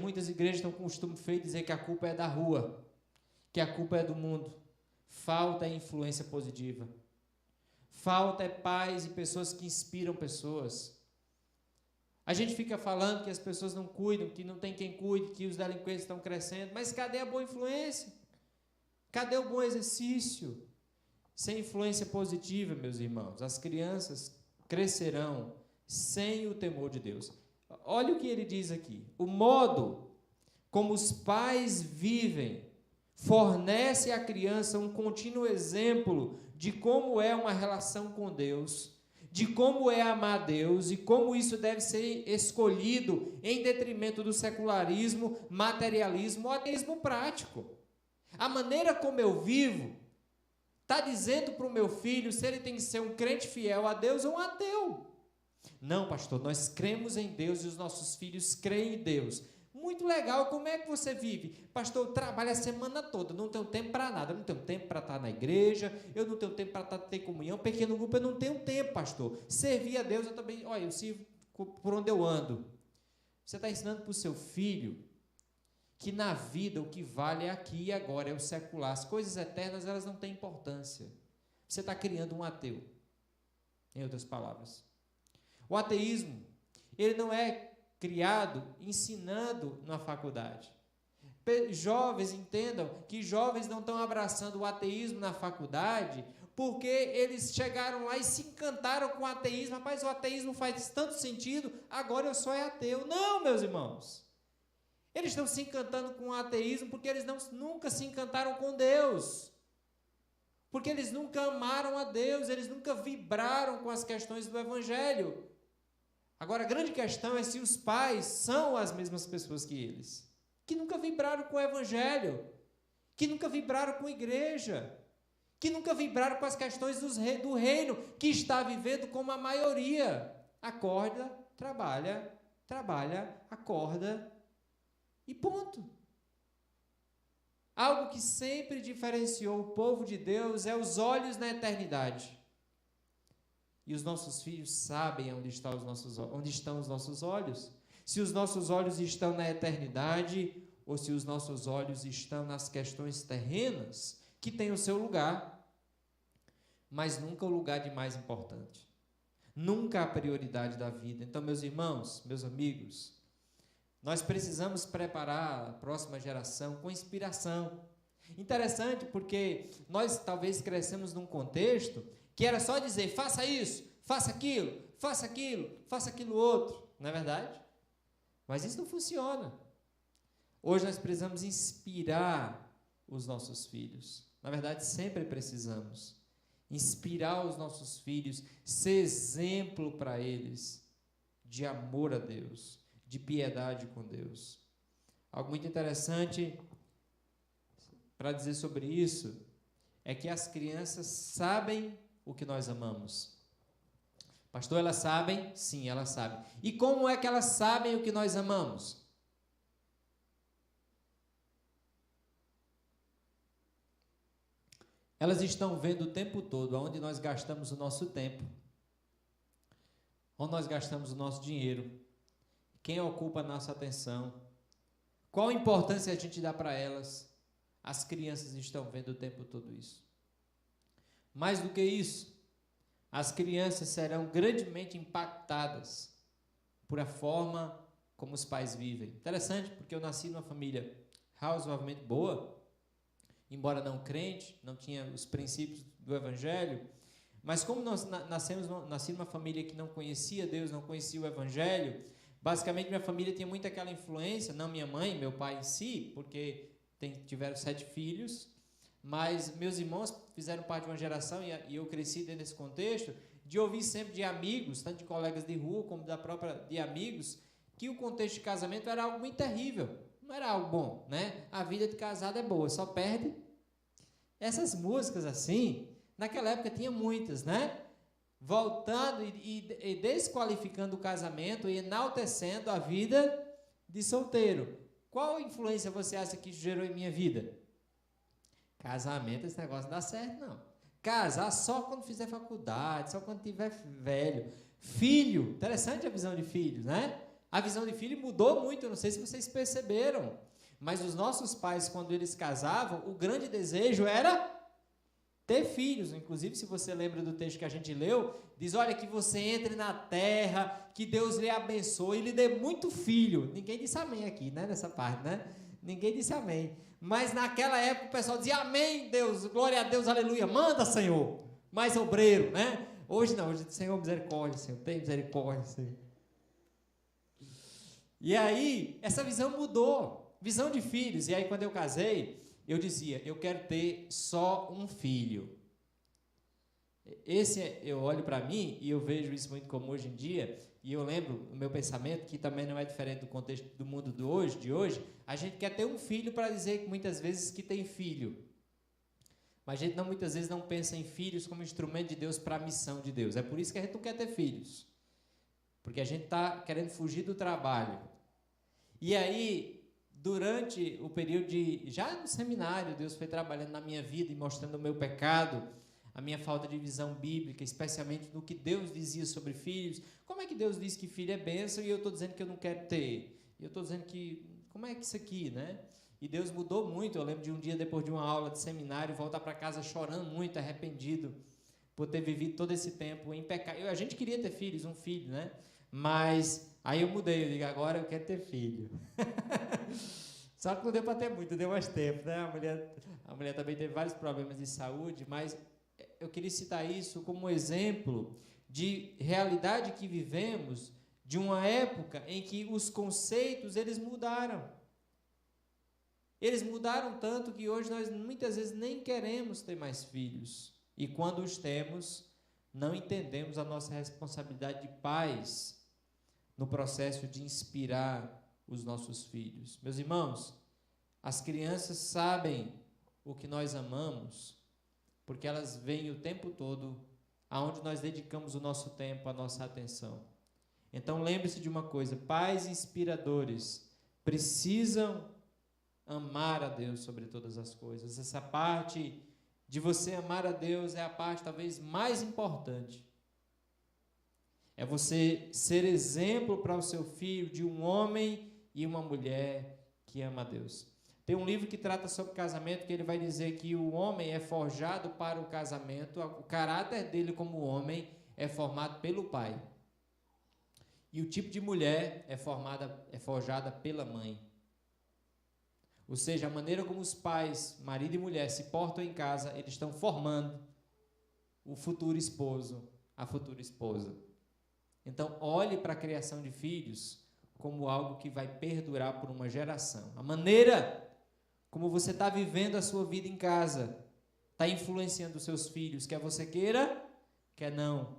Muitas igrejas têm o costume feio de dizer que a culpa é da rua, que a culpa é do mundo. Falta influência positiva. Falta pais e pessoas que inspiram pessoas. A gente fica falando que as pessoas não cuidam, que não tem quem cuide, que os delinquentes estão crescendo, mas cadê a boa influência? Cadê o bom exercício? Sem influência positiva, meus irmãos, as crianças crescerão sem o temor de Deus. Olha o que ele diz aqui. O modo como os pais vivem fornece à criança um contínuo exemplo de como é uma relação com Deus, de como é amar Deus e como isso deve ser escolhido em detrimento do secularismo, materialismo ou ateísmo prático. A maneira como eu vivo está dizendo para o meu filho se ele tem que ser um crente fiel a Deus ou um ateu. Não, pastor, nós cremos em Deus e os nossos filhos creem em Deus. Muito legal, como é que você vive? Pastor, eu trabalho a semana toda, não tenho tempo para nada, eu não tenho tempo para estar na igreja, eu não tenho tempo para ter comunhão, pequeno grupo, eu não tenho tempo, pastor. Servir a Deus, eu também, olha, eu sirvo por onde eu ando. Você está ensinando para o seu filho que na vida o que vale é aqui e agora, é o secular. As coisas eternas, elas não têm importância. Você está criando um ateu, em outras palavras. O ateísmo, ele não é criado ensinando na faculdade. Jovens entendam que jovens não estão abraçando o ateísmo na faculdade porque eles chegaram lá e se encantaram com o ateísmo. Rapaz, o ateísmo faz tanto sentido, agora eu sou ateu. Não, meus irmãos. Eles estão se encantando com o ateísmo porque eles nunca se encantaram com Deus. Porque eles nunca amaram a Deus, eles nunca vibraram com as questões do Evangelho. Agora, a grande questão é se os pais são as mesmas pessoas que eles, que nunca vibraram com o Evangelho, que nunca vibraram com a igreja, que nunca vibraram com as questões do reino, que está vivendo como a maioria. Acorda, trabalha, acorda e ponto. Algo que sempre diferenciou o povo de Deus é os olhos na eternidade. E os nossos filhos sabem onde estão os nossos olhos. Se os nossos olhos estão na eternidade ou se os nossos olhos estão nas questões terrenas, que têm o seu lugar, mas nunca o lugar de mais importante. Nunca a prioridade da vida. Então, meus irmãos, meus amigos, nós precisamos preparar a próxima geração com inspiração. Interessante porque nós talvez crescemos num contexto que era só dizer, faça isso, faça aquilo, faça aquilo outro. Não é verdade? Mas isso não funciona. Hoje nós precisamos inspirar os nossos filhos. Na verdade, sempre precisamos. inspirar os nossos filhos, ser exemplo para eles de amor a Deus, de piedade com Deus. Algo muito interessante para dizer sobre isso é que as crianças sabem o que nós amamos. Pastor, elas sabem? Sim, elas sabem. E como é que elas sabem o que nós amamos? Elas estão vendo o tempo todo aonde nós gastamos o nosso tempo, onde nós gastamos o nosso dinheiro, quem ocupa a nossa atenção, qual a importância a gente dá para elas. As crianças estão vendo o tempo todo isso. Mais do que isso, as crianças serão grandemente impactadas por a forma como os pais vivem. Interessante, porque eu nasci numa família razoavelmente boa, embora não crente, não tinha os princípios do Evangelho, mas como nós nasci numa família que não conhecia Deus, não conhecia o Evangelho, basicamente minha família tinha muito aquela influência, não minha mãe, meu pai em si, porque tiveram 7 filhos, mas meus irmãos fizeram parte de uma geração, e eu cresci dentro desse contexto, de ouvir sempre de amigos, tanto de colegas de rua como de amigos, que o contexto de casamento era algo muito terrível, não era algo bom, né? A vida de casado é boa, só perde. Essas músicas assim, naquela época tinha muitas, né? Voltando e desqualificando o casamento e enaltecendo a vida de solteiro. Qual influência você acha que isso gerou em minha vida? Casamento, esse negócio não dá certo, não. Casar só quando fizer faculdade, só quando tiver velho. Filho, interessante a visão de filhos, né? A visão de filho mudou muito, eu não sei se vocês perceberam, mas os nossos pais, quando eles casavam, o grande desejo era ter filhos. Inclusive, se você lembra do texto que a gente leu, diz, olha, que você entre na terra, que Deus lhe abençoe e lhe dê muito filho. Ninguém disse amém aqui, né, nessa parte, né? Ninguém disse amém. Mas naquela época o pessoal dizia, amém, Deus, glória a Deus, aleluia, manda, Senhor, mais obreiro, né? Hoje não, hoje, Senhor, misericórdia, Senhor, tem misericórdia, Senhor. E aí, essa visão mudou, visão de filhos. E aí, quando eu casei, eu dizia, eu quero ter só um filho. Eu olho para mim e eu vejo isso muito comum hoje em dia, e eu lembro o meu pensamento, que também não é diferente do contexto do mundo de hoje, a gente quer ter um filho para dizer que muitas vezes que tem filho. Mas a gente muitas vezes não pensa em filhos como instrumento de Deus para a missão de Deus. É por isso que a gente não quer ter filhos. Porque a gente está querendo fugir do trabalho. E aí, durante o período já no seminário, Deus foi trabalhando na minha vida e mostrando o meu pecado, a minha falta de visão bíblica, especialmente no que Deus dizia sobre filhos. Como é que Deus diz que filho é bênção e eu estou dizendo que eu não quero ter? E eu estou dizendo que, como é que isso aqui, né? E Deus mudou muito. Eu lembro de um dia, depois de uma aula de seminário, voltar para casa chorando muito, arrependido, por ter vivido todo esse tempo em pecado. A gente queria ter filhos, um filho, né? Mas aí eu mudei, eu digo, agora eu quero ter filho. Só que não deu para ter muito, deu mais tempo, né? A mulher também teve vários problemas de saúde, mas eu queria citar isso como um exemplo de realidade que vivemos, de uma época em que os conceitos, eles mudaram. Eles mudaram tanto que hoje nós muitas vezes nem queremos ter mais filhos. E quando os temos, não entendemos a nossa responsabilidade de pais no processo de inspirar os nossos filhos. Meus irmãos, as crianças sabem o que nós amamos, porque elas veem o tempo todo aonde nós dedicamos o nosso tempo, a nossa atenção. Então lembre-se de uma coisa, pais inspiradores precisam amar a Deus sobre todas as coisas. Essa parte de você amar a Deus é a parte talvez mais importante. É você ser exemplo para o seu filho de um homem e uma mulher que ama a Deus. Tem um livro que trata sobre casamento, que ele vai dizer que o homem é forjado para o casamento, o caráter dele como homem é formado pelo pai. E o tipo de mulher é forjada pela mãe. Ou seja, a maneira como os pais, marido e mulher, se portam em casa, eles estão formando o futuro esposo, a futura esposa. Então, olhe para a criação de filhos como algo que vai perdurar por uma geração. A maneira como você está vivendo a sua vida em casa está influenciando os seus filhos, quer você queira, quer não.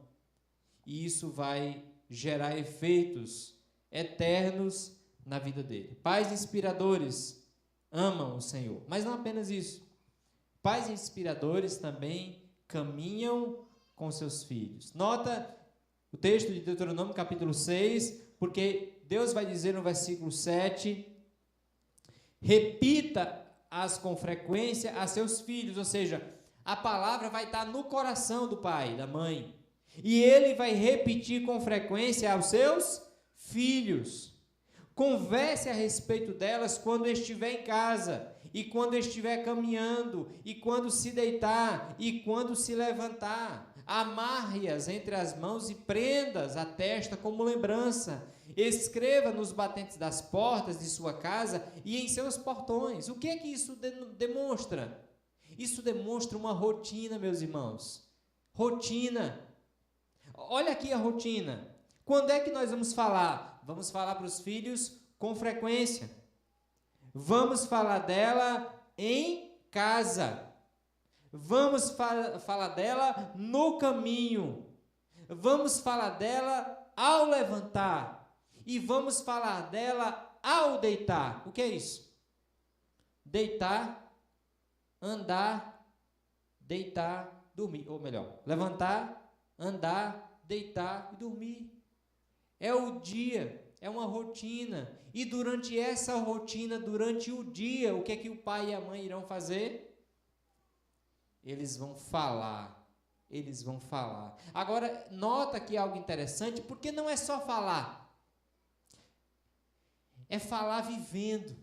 E isso vai gerar efeitos eternos na vida dele. Pais inspiradores amam o Senhor, mas não apenas isso. Pais inspiradores também caminham com seus filhos. Nota o texto de Deuteronômio capítulo 6, porque Deus vai dizer no versículo 7, repita-as com frequência a seus filhos, ou seja, a palavra vai estar no coração do pai, da mãe, e ele vai repetir com frequência aos seus filhos. Converse a respeito delas quando estiver em casa, e quando estiver caminhando, e quando se deitar, e quando se levantar. Amarre-as entre as mãos e prenda-as à testa como lembrança. Escreva nos batentes das portas de sua casa e em seus portões. O que é que isso demonstra? Isso demonstra uma rotina, meus irmãos. Rotina. Olha aqui a rotina. Quando é que nós vamos falar? Vamos falar para os filhos com frequência. Vamos falar dela em casa. Vamos falar dela no caminho. Vamos falar dela ao levantar. E vamos falar dela ao deitar. O que é isso? Deitar, andar, deitar, dormir. Ou melhor, levantar, andar, deitar e dormir. É o dia, é uma rotina. E durante essa rotina, durante o dia, o que é que o pai e a mãe irão fazer? Eles vão falar. Eles vão falar. Agora, nota aqui algo interessante, porque não é só falar. É falar vivendo.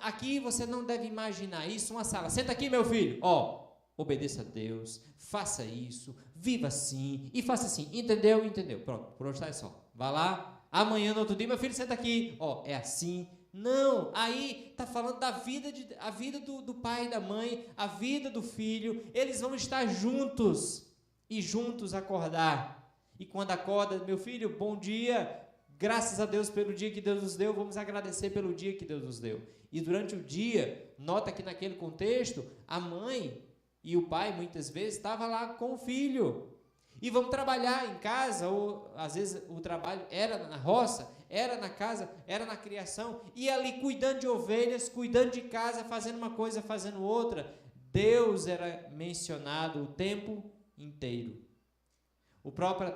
Aqui você não deve imaginar isso, uma sala. Senta aqui, meu filho. Ó, obedeça a Deus, faça isso, viva assim e faça assim. Entendeu? Entendeu. Pronto, por hoje tá só. Vá lá, amanhã, no outro dia, meu filho, senta aqui. Ó, é assim. Não, aí está falando da vida, a vida do pai e da mãe, a vida do filho. Eles vão estar juntos e juntos acordar. E quando acorda, meu filho, bom dia, graças a Deus pelo dia que Deus nos deu, vamos agradecer pelo dia que Deus nos deu. E durante o dia, nota que naquele contexto, a mãe e o pai muitas vezes estavam lá com o filho. E vamos trabalhar em casa, ou às vezes o trabalho era na roça, era na casa, era na criação, e ali cuidando de ovelhas, cuidando de casa, fazendo uma coisa, fazendo outra. Deus era mencionado o tempo inteiro.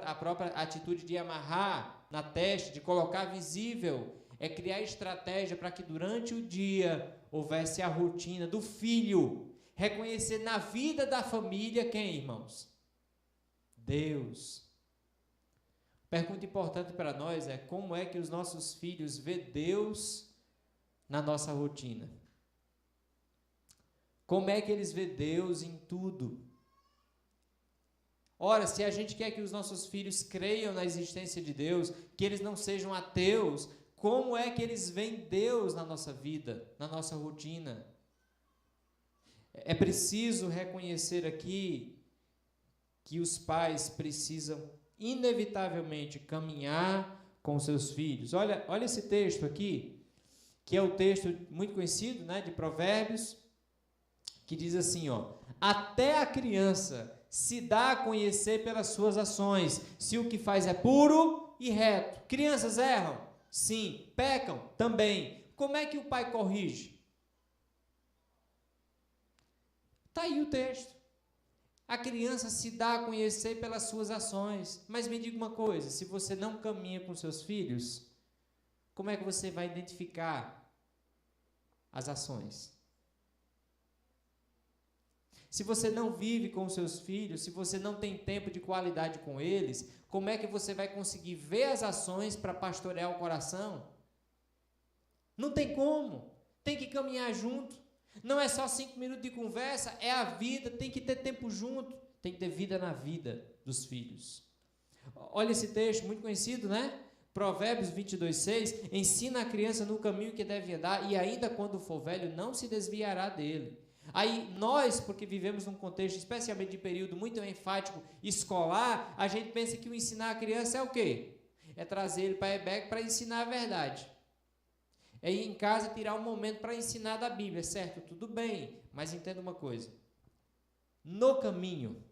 A própria atitude de amarrar na testa, de colocar visível, é criar estratégia para que durante o dia houvesse a rotina do filho, reconhecer na vida da família quem, irmãos? Deus. Pergunta importante para nós é: como é que os nossos filhos vê Deus na nossa rotina? Como é que eles vê Deus em tudo? Ora, se a gente quer que os nossos filhos creiam na existência de Deus, que eles não sejam ateus, como é que eles veem Deus na nossa vida, na nossa rotina? É preciso reconhecer aqui que os pais precisam inevitavelmente caminhar com seus filhos. Olha esse texto aqui, que é o texto muito conhecido, né, de Provérbios, que diz assim, ó: até a criança se dá a conhecer pelas suas ações, se o que faz é puro e reto. Crianças erram? Sim. Pecam? Também. Como é que o pai corrige? Está aí o texto. A criança se dá a conhecer pelas suas ações. Mas me diga uma coisa, se você não caminha com seus filhos, como é que você vai identificar as ações? Se você não vive com os seus filhos, se você não tem tempo de qualidade com eles, como é que você vai conseguir ver as ações para pastorear o coração? Não tem como. Tem que caminhar junto. Não é só 5 minutos de conversa, é a vida, tem que ter tempo junto, tem que ter vida na vida dos filhos. Olha esse texto, muito conhecido, né? Provérbios 22:6, ensina a criança no caminho que deve andar e ainda quando for velho não se desviará dele. Aí nós, porque vivemos num contexto, especialmente de período muito enfático escolar, a gente pensa que o ensinar a criança é o quê? É trazer ele para a EBEC para ensinar a verdade. É ir em casa tirar um momento para ensinar da Bíblia, certo? Tudo bem, mas entenda uma coisa. no caminho.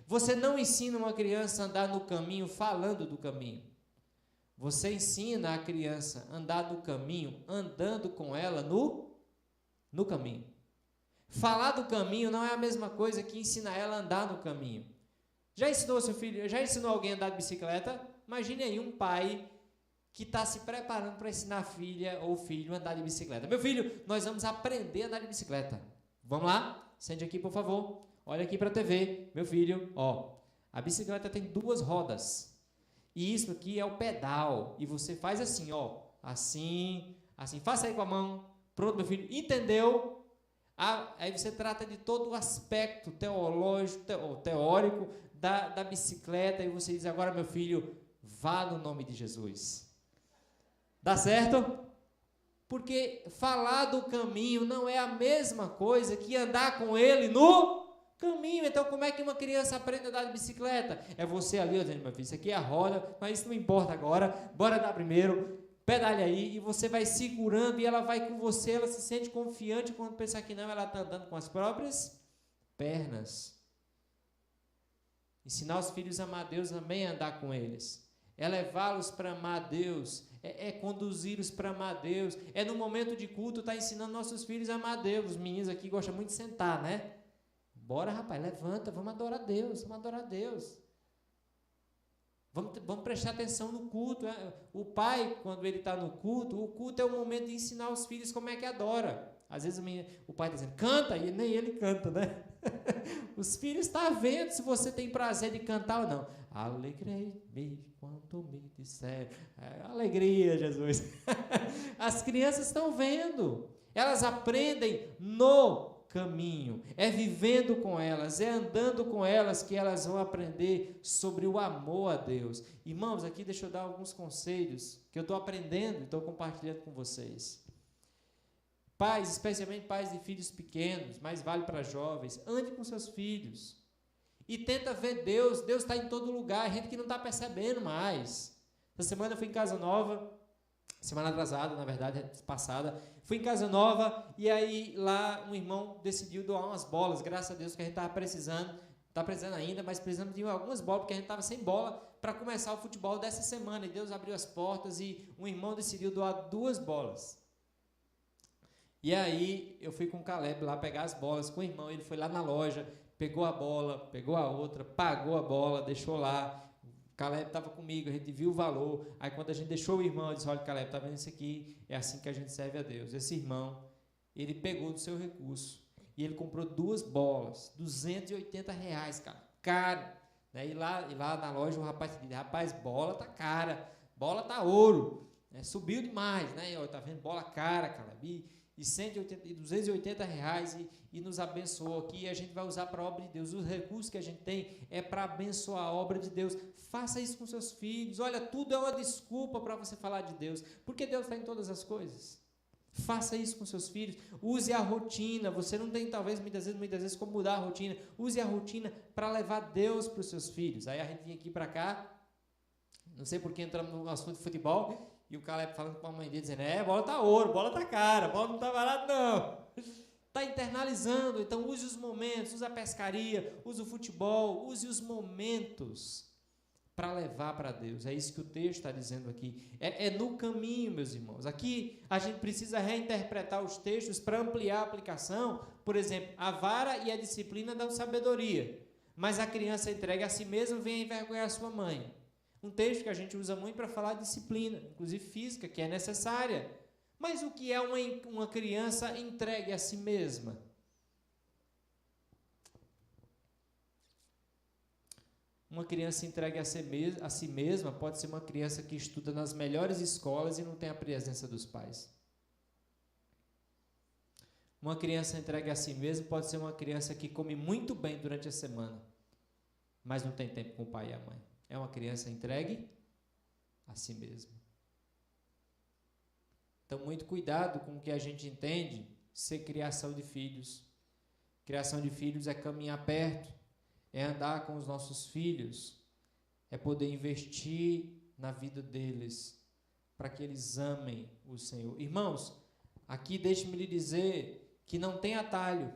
Você não ensina uma criança a andar no caminho falando do caminho. Você ensina a criança a andar no caminho, andando com ela no caminho. Falar do caminho não é a mesma coisa que ensinar ela a andar no caminho. Já ensinou seu filho, já ensinou alguém a andar de bicicleta? Imagine aí um pai que está se preparando para ensinar a filha ou filho a andar de bicicleta. Meu filho, nós vamos aprender a andar de bicicleta. Vamos lá? Sente aqui, por favor. Olha aqui para a TV. Meu filho, ó, a bicicleta tem 2 rodas. E isso aqui é o pedal. E você faz assim, ó, assim, assim. Faça aí com a mão. Pronto, meu filho. Entendeu? Aí você trata de todo o aspecto teórico da bicicleta. E você diz, agora, meu filho, vá no nome de Jesus. Dá certo? Porque falar do caminho não é a mesma coisa que andar com ele no caminho. Então, como é que uma criança aprende a andar de bicicleta? É você ali, ó, dizendo, meu filho, isso aqui é a roda, mas isso não importa agora, bora dar primeiro, pedale aí, e você vai segurando, e ela vai com você, ela se sente confiante quando pensar que não, ela está andando com as próprias pernas. Ensinar os filhos a amar Deus, também a andar com eles. É levá-los para amar Deus, é conduzi-los para amar Deus, é no momento de culto, tá ensinando nossos filhos a amar Deus. Os meninos aqui gostam muito de sentar, né? Bora, rapaz, levanta, vamos adorar a Deus, vamos adorar a Deus. Vamos prestar atenção no culto. O pai, quando ele está no culto, o culto é o momento de ensinar os filhos como é que adora. Às vezes o pai está dizendo, canta, e nem ele canta, né? Os filhos estão vendo se você tem prazer de cantar ou não. Alegrei-me quando me disseram. Alegria, Jesus. As crianças estão vendo. Elas aprendem no caminho, é vivendo com elas, é andando com elas que elas vão aprender sobre o amor a Deus. Irmãos, aqui deixa eu dar alguns conselhos que eu estou aprendendo e estou compartilhando com vocês. Pais, especialmente pais de filhos pequenos, mas vale para jovens, ande com seus filhos e tenta ver Deus. Deus está em todo lugar, gente que não está percebendo mais. Essa semana eu fui em Casa Nova, semana atrasada, na verdade, passada, fui em Casa Nova e aí lá um irmão decidiu doar umas bolas, graças a Deus que a gente estava precisando, está precisando ainda, mas precisamos de algumas bolas, porque a gente estava sem bola para começar o futebol dessa semana, e Deus abriu as portas e um irmão decidiu doar 2 bolas. E aí eu fui com o Caleb lá pegar as bolas com o irmão, ele foi lá na loja, pegou a bola, pegou a outra, pagou a bola, deixou lá. Caleb estava comigo, a gente viu o valor. Aí quando a gente deixou o irmão, eu disse, olha, Caleb, está vendo isso aqui? É assim que a gente serve a Deus. Esse irmão, ele pegou do seu recurso e ele comprou 2 bolas, R$280, cara, caro. Né? E lá na loja o rapaz disse, rapaz, bola tá cara, bola tá ouro, né? Subiu demais, né? E, ó, tá vendo, bola cara, Caleb, e R$280 e nos abençoou aqui, e a gente vai usar para a obra de Deus. Os recursos que a gente tem é para abençoar a obra de Deus. Faça isso com seus filhos. Olha, tudo é uma desculpa para você falar de Deus, porque Deus está em todas as coisas. Faça isso com seus filhos. Use a rotina. Você não tem, talvez, muitas vezes, como mudar a rotina. Use a rotina para levar Deus para os seus filhos. Aí a gente vinha aqui para cá, não sei por que entramos no assunto de futebol, e o Caleb falando com a mãe dele, dizendo, bola tá ouro, bola tá cara, bola não tá barato não. Está internalizando, então use os momentos, use a pescaria, use o futebol, use os momentos para levar para Deus. É isso que o texto está dizendo aqui. É no caminho, meus irmãos. Aqui a gente precisa reinterpretar os textos para ampliar a aplicação. Por exemplo, a vara e a disciplina dão sabedoria, mas a criança entregue a si mesma vem envergonhar a sua mãe. Um texto que a gente usa muito para falar de disciplina, inclusive física, que é necessária. Mas o que é uma criança entregue a si mesma? Uma criança entregue a si mesma pode ser uma criança que estuda nas melhores escolas e não tem a presença dos pais. Uma criança entregue a si mesma pode ser uma criança que come muito bem durante a semana, mas não tem tempo com o pai e a mãe. É uma criança entregue a si mesma. Então, muito cuidado com o que a gente entende ser criação de filhos. Criação de filhos é caminhar perto, é andar com os nossos filhos, é poder investir na vida deles, para que eles amem o Senhor. Irmãos, aqui deixe-me lhe dizer que não tem atalho.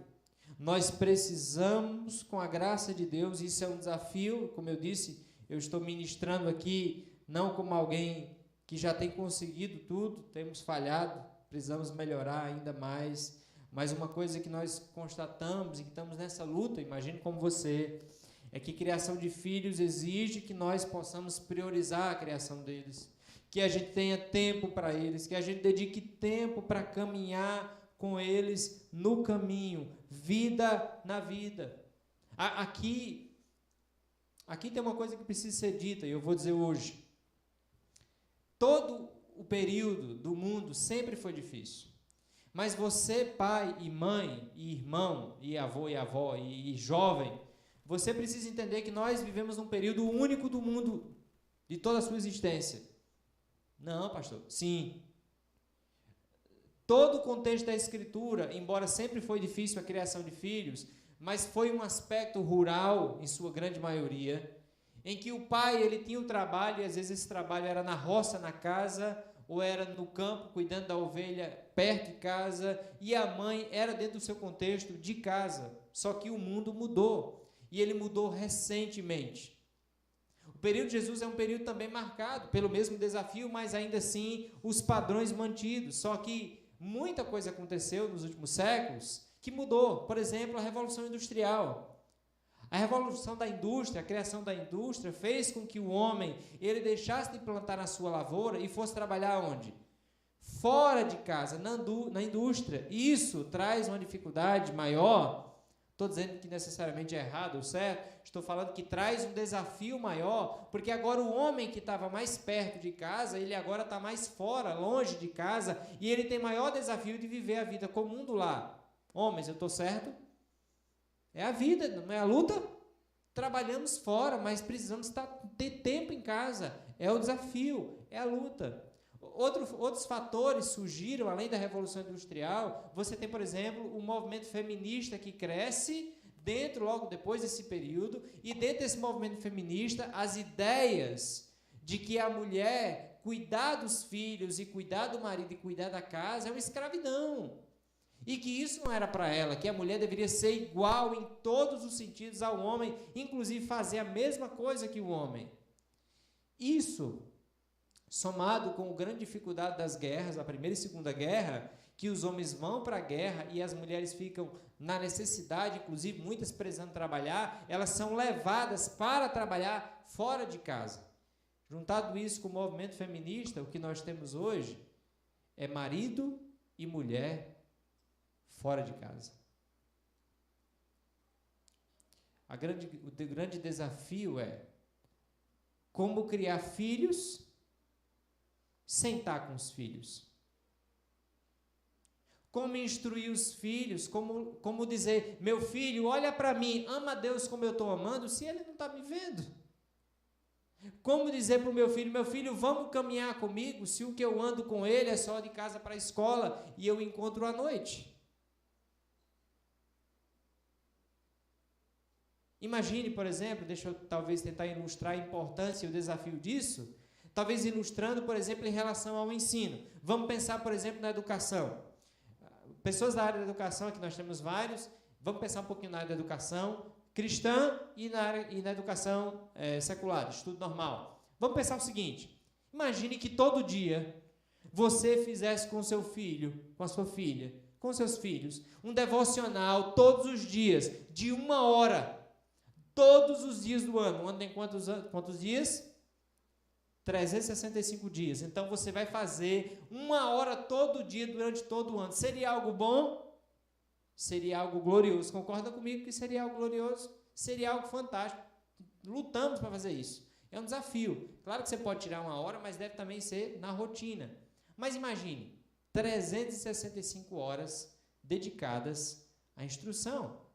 Nós precisamos, com a graça de Deus, isso é um desafio, como eu disse, eu estou ministrando aqui, não como alguém que já tem conseguido tudo, temos falhado, precisamos melhorar ainda mais, mas uma coisa que nós constatamos e que estamos nessa luta, imagino como você, é que criação de filhos exige que nós possamos priorizar a criação deles, que a gente tenha tempo para eles, que a gente dedique tempo para caminhar com eles no caminho, vida na vida. Aqui tem uma coisa que precisa ser dita, e eu vou dizer hoje. Todo o período do mundo sempre foi difícil. Mas você, pai e mãe, e irmão, e avô e avó, e jovem, você precisa entender que nós vivemos num período único do mundo, de toda a sua existência. Não, pastor. Sim. Todo o contexto da Escritura, embora sempre foi difícil a criação de filhos, mas foi um aspecto rural, em sua grande maioria, em que o pai ele tinha o trabalho, e às vezes esse trabalho era na roça, na casa, ou era no campo, cuidando da ovelha, perto de casa, e a mãe era dentro do seu contexto de casa. Só que o mundo mudou, e ele mudou recentemente. O período de Jesus é um período também marcado pelo mesmo desafio, mas ainda assim os padrões mantidos. Só que muita coisa aconteceu nos últimos séculos que mudou. Por exemplo, a Revolução Industrial. A revolução da indústria, a criação da indústria, fez com que o homem ele deixasse de plantar na sua lavoura e fosse trabalhar onde? Fora de casa, na indústria. Isso traz uma dificuldade maior. Estou dizendo que necessariamente é errado ou certo. Estou falando que traz um desafio maior, porque agora o homem que estava mais perto de casa, ele agora está mais fora, longe de casa, e ele tem maior desafio de viver a vida comum do lar. Homens, eu estou certo? É a vida, não é a luta? Trabalhamos fora, mas precisamos ter tempo em casa. É o desafio, é a luta. Outros fatores surgiram, além da Revolução Industrial. Você tem, por exemplo, o movimento feminista que cresce logo depois desse período, e dentro desse movimento feminista, as ideias de que a mulher cuidar dos filhos e cuidar do marido e cuidar da casa é uma escravidão. E que isso não era para ela, que a mulher deveria ser igual em todos os sentidos ao homem, inclusive fazer a mesma coisa que o homem. Isso, somado com a grande dificuldade das guerras, a Primeira e Segunda Guerra, que os homens vão para a guerra e as mulheres ficam na necessidade, inclusive muitas precisando trabalhar, elas são levadas para trabalhar fora de casa. Juntado isso com o movimento feminista, o que nós temos hoje é marido e mulher fora de casa. O grande desafio é como criar filhos sem estar com os filhos. Como instruir os filhos, como dizer, meu filho, olha para mim, ama a Deus como eu estou amando, se ele não está me vendo. Como dizer para o meu filho, vamos caminhar comigo, se o que eu ando com ele é só de casa para a escola e eu encontro à noite. Imagine, por exemplo, deixa eu talvez tentar ilustrar a importância e o desafio disso, talvez ilustrando, por exemplo, em relação ao ensino. Vamos pensar, por exemplo, na educação. Pessoas da área da educação, aqui nós temos vários, vamos pensar um pouquinho na área da educação cristã e na educação secular, estudo normal. Vamos pensar o seguinte, imagine que todo dia você fizesse com seu filho, com a sua filha, com seus filhos, um devocional todos os dias, de 1 hora, todos os dias do ano. O ano tem quantos dias? 365 dias. Então, você vai fazer 1 hora todo dia durante todo o ano. Seria algo bom? Seria algo glorioso. Concorda comigo que seria algo glorioso? Seria algo fantástico. Lutamos para fazer isso. É um desafio. Claro que você pode tirar 1 hora, mas deve também ser na rotina. Mas imagine, 365 horas dedicadas à instrução.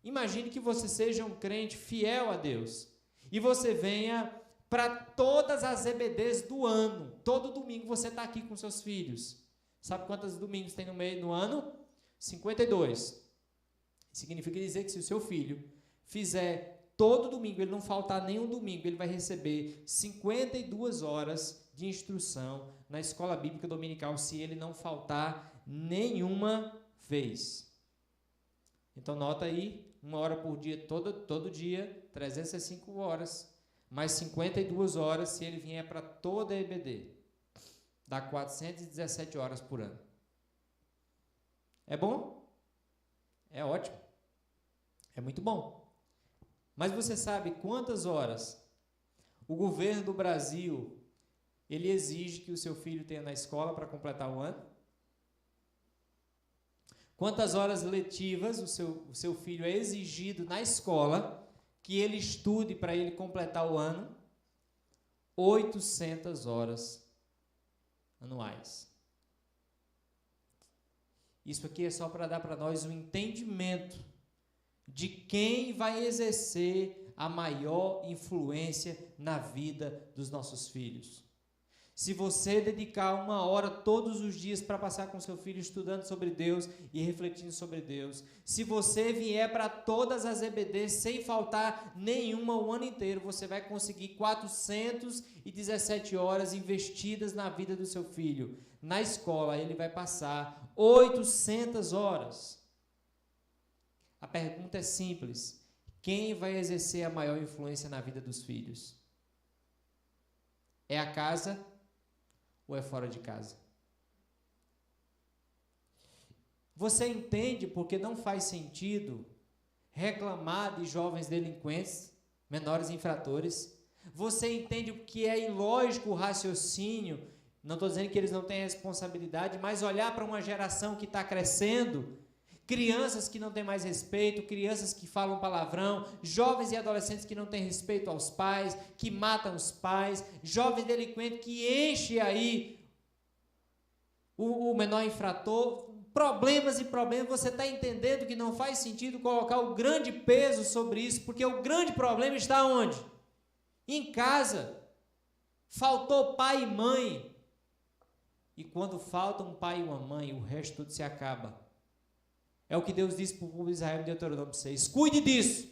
Imagine que você seja um crente fiel a Deus e você venha para todas as EBDs do ano. Todo domingo você está aqui com seus filhos. Sabe quantos domingos tem no ano? 52. Significa dizer que se o seu filho fizer todo domingo, ele não faltar nenhum domingo, ele vai receber 52 horas de instrução na escola bíblica dominical, se ele não faltar nenhuma vez. Então, nota aí, 1 hora por dia, todo dia, 365 horas, mais 52 horas se ele vier para toda a EBD. Dá 417 horas por ano. É bom? É ótimo. É muito bom. Mas você sabe quantas horas o governo do Brasil ele exige que o seu filho tenha na escola para completar o ano? Quantas horas letivas o seu filho é exigido na escola que ele estude para ele completar o ano? 800 horas anuais. Isso aqui é só para dar para nós um entendimento de quem vai exercer a maior influência na vida dos nossos filhos. Se você dedicar 1 hora todos os dias para passar com seu filho estudando sobre Deus e refletindo sobre Deus, se você vier para todas as EBDs sem faltar nenhuma o ano inteiro, você vai conseguir 417 horas investidas na vida do seu filho. Na escola, ele vai passar 800 horas. A pergunta é simples: quem vai exercer a maior influência na vida dos filhos? É a casa ou é fora de casa? Você entende porque não faz sentido reclamar de jovens delinquentes, menores infratores? Você entende que é ilógico o raciocínio? Não estou dizendo que eles não têm responsabilidade, mas olhar para uma geração que está crescendo, crianças que não têm mais respeito, crianças que falam palavrão, jovens e adolescentes que não têm respeito aos pais, que matam os pais, jovem delinquente que enche aí o menor infrator, problemas e problemas. Você está entendendo que não faz sentido colocar o grande peso sobre isso, porque o grande problema está onde? Em casa. Faltou pai e mãe. E quando falta um pai e uma mãe, o resto tudo se acaba. É o que Deus disse para o povo de Israel em Deuteronômio 6. Cuide disso.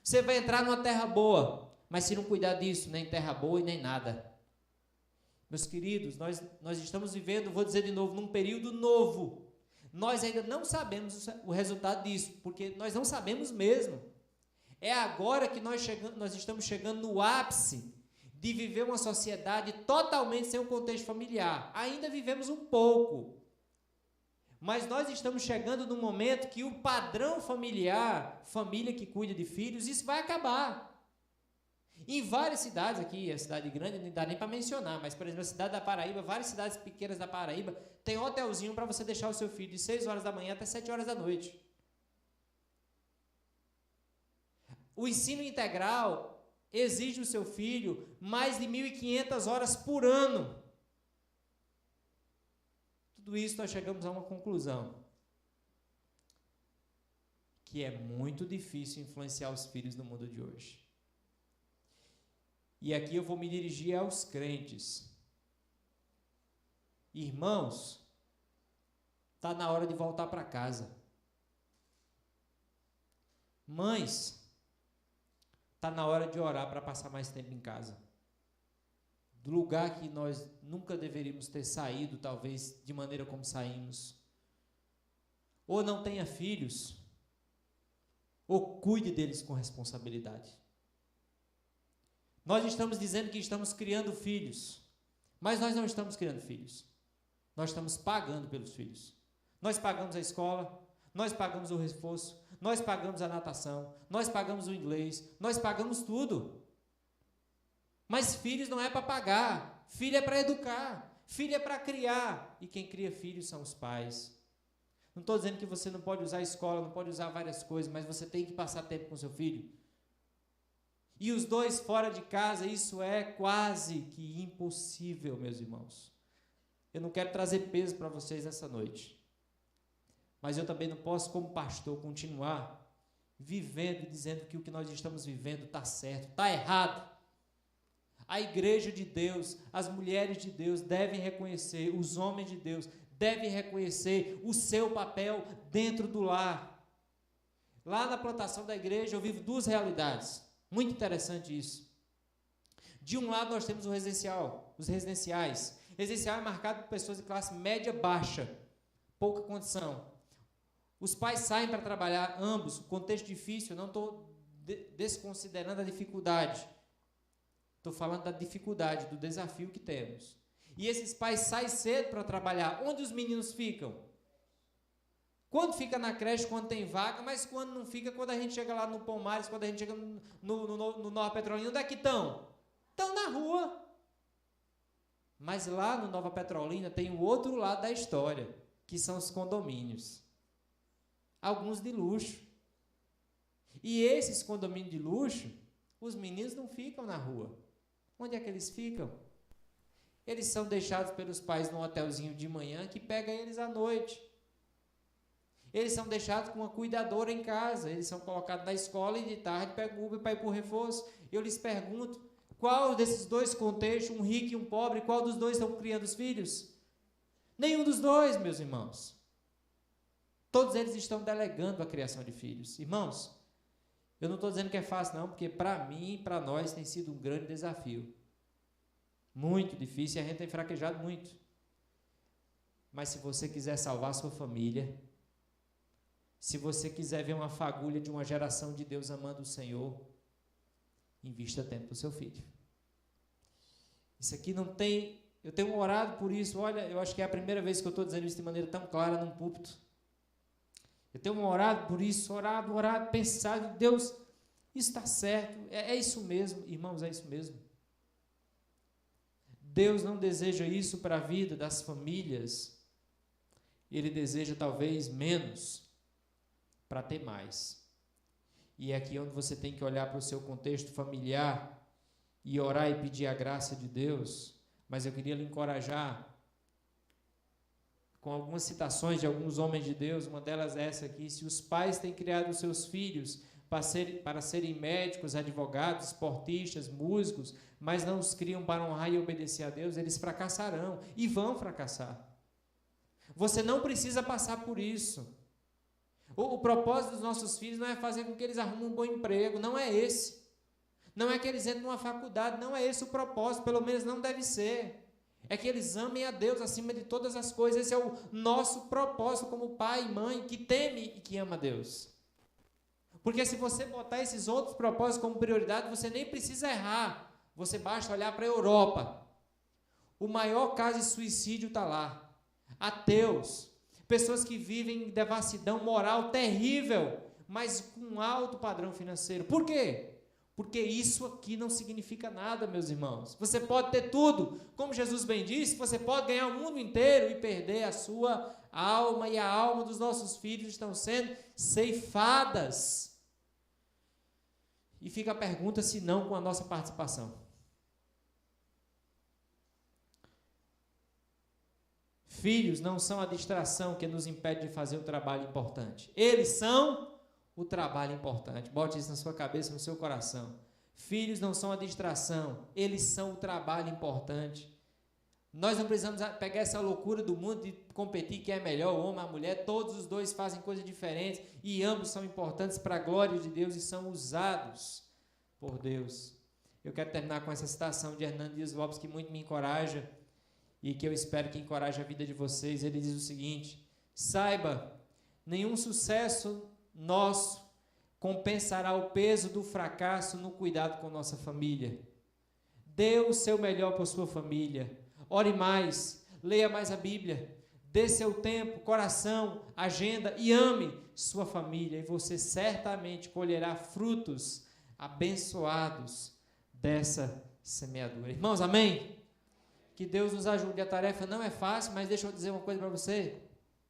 Você vai entrar numa terra boa, mas se não cuidar disso, nem terra boa e nem nada. Meus queridos, nós estamos vivendo, vou dizer de novo, num período novo. Nós ainda não sabemos o resultado disso, porque nós não sabemos mesmo. É agora que nós estamos chegando no ápice de viver uma sociedade totalmente sem um contexto familiar. Ainda vivemos um pouco. Mas nós estamos chegando num momento que o padrão familiar, família que cuida de filhos, isso vai acabar. Em várias cidades aqui, a cidade grande não dá nem para mencionar, mas, por exemplo, a cidade da Paraíba, várias cidades pequenas da Paraíba, tem um hotelzinho para você deixar o seu filho de 6 horas da manhã até 7 horas da noite. O ensino integral exige do seu filho mais de 1.500 horas por ano. Tudo isso nós chegamos a uma conclusão, que é muito difícil influenciar os filhos no mundo de hoje. E aqui eu vou me dirigir aos crentes. Irmãos, está na hora de voltar para casa. Mães, está na hora de orar para passar mais tempo em casa. Do lugar que nós nunca deveríamos ter saído, talvez, de maneira como saímos. Ou não tenha filhos, ou cuide deles com responsabilidade. Nós estamos dizendo que estamos criando filhos, mas nós não estamos criando filhos. Nós estamos pagando pelos filhos. Nós pagamos a escola, nós pagamos o reforço, nós pagamos a natação, nós pagamos o inglês, nós pagamos tudo. Mas filhos não é para pagar, filho é para educar, filho é para criar. E quem cria filhos são os pais. Não estou dizendo que você não pode usar a escola, não pode usar várias coisas, mas você tem que passar tempo com seu filho. E os dois fora de casa, isso é quase que impossível, meus irmãos. Eu não quero trazer peso para vocês nessa noite. Mas eu também não posso, como pastor, continuar vivendo e dizendo que o que nós estamos vivendo está certo, está errado. A igreja de Deus, as mulheres de Deus devem reconhecer, os homens de Deus devem reconhecer o seu papel dentro do lar. Lá na plantação da igreja eu vivo duas realidades. Muito interessante isso. De um lado nós temos o residencial, os residenciais. Residencial é marcado por pessoas de classe média baixa, pouca condição. Os pais saem para trabalhar, ambos, contexto difícil, eu não estou desconsiderando a dificuldade. Estou falando da dificuldade, do desafio que temos. E esses pais saem cedo para trabalhar. Onde os meninos ficam? Quando fica na creche, quando tem vaga, mas quando não fica, quando a gente chega lá no Palmares, quando a gente chega no Nova Petrolina, onde é que estão? Estão na rua. Mas lá no Nova Petrolina tem o outro lado da história, que são os condomínios. Alguns de luxo. E esses condomínios de luxo, os meninos não ficam na rua. Onde é que eles ficam? Eles são deixados pelos pais num hotelzinho de manhã que pega eles à noite. Eles são deixados com uma cuidadora em casa. Eles são colocados na escola e de tarde pegam o Uber para ir para o reforço. Eu lhes pergunto, qual desses dois contextos, um rico e um pobre, qual dos dois estão criando os filhos? Nenhum dos dois, meus irmãos. Todos eles estão delegando a criação de filhos. Irmãos, eu não estou dizendo que é fácil não, porque para mim e para nós tem sido um grande desafio. Muito difícil e a gente tem fraquejado muito. Mas se você quiser salvar a sua família, se você quiser ver uma fagulha de uma geração de Deus amando o Senhor, invista tempo para o seu filho. Isso aqui não tem... Eu tenho orado por isso. Olha, eu acho que é a primeira vez que eu estou dizendo isso de maneira tão clara num púlpito. Eu tenho orado por isso, orado, pensado, Deus, isso está certo, é isso mesmo, irmãos, é isso mesmo. Deus não deseja isso para a vida das famílias, Ele deseja talvez menos, para ter mais. E é aqui onde você tem que olhar para o seu contexto familiar e orar e pedir a graça de Deus, mas eu queria lhe encorajar com algumas citações de alguns homens de Deus, uma delas é essa aqui: se os pais têm criado os seus filhos para serem médicos, advogados, esportistas, músicos, mas não os criam para honrar e obedecer a Deus, eles fracassarão e vão fracassar. Você não precisa passar por isso. O propósito dos nossos filhos não é fazer com que eles arrumem um bom emprego, não é esse. Não é que eles entrem numa faculdade, não é esse o propósito, pelo menos não deve ser. É que eles amem a Deus acima de todas as coisas. Esse é o nosso propósito como pai e mãe que teme e que ama a Deus. Porque se você botar esses outros propósitos como prioridade, você nem precisa errar. Você basta olhar para a Europa. O maior caso de suicídio está lá. Ateus. Pessoas que vivem em devassidão moral terrível, mas com alto padrão financeiro. Por quê? Porque isso aqui não significa nada, meus irmãos. Você pode ter tudo. Como Jesus bem disse, você pode ganhar o mundo inteiro e perder a sua alma, e a alma dos nossos filhos estão sendo ceifadas. E fica a pergunta se não com a nossa participação. Filhos não são a distração que nos impede de fazer o trabalho importante. Eles são o trabalho importante. Bote isso na sua cabeça, no seu coração. Filhos não são a distração, eles são o trabalho importante. Nós não precisamos pegar essa loucura do mundo de competir quem é melhor, o homem, a mulher. Todos os dois fazem coisas diferentes e ambos são importantes para a glória de Deus e são usados por Deus. Eu quero terminar com essa citação de Hernando Dias Lopes, que muito me encoraja e que eu espero que encoraje a vida de vocês. Ele diz o seguinte: saiba, nenhum sucesso nosso compensará o peso do fracasso no cuidado com nossa família. Dê o seu melhor para a sua família. Ore mais, leia mais a Bíblia, dê seu tempo, coração, agenda e ame sua família, e você certamente colherá frutos abençoados dessa semeadura. Irmãos, amém? Que Deus nos ajude. A tarefa não é fácil, mas deixa eu dizer uma coisa para você: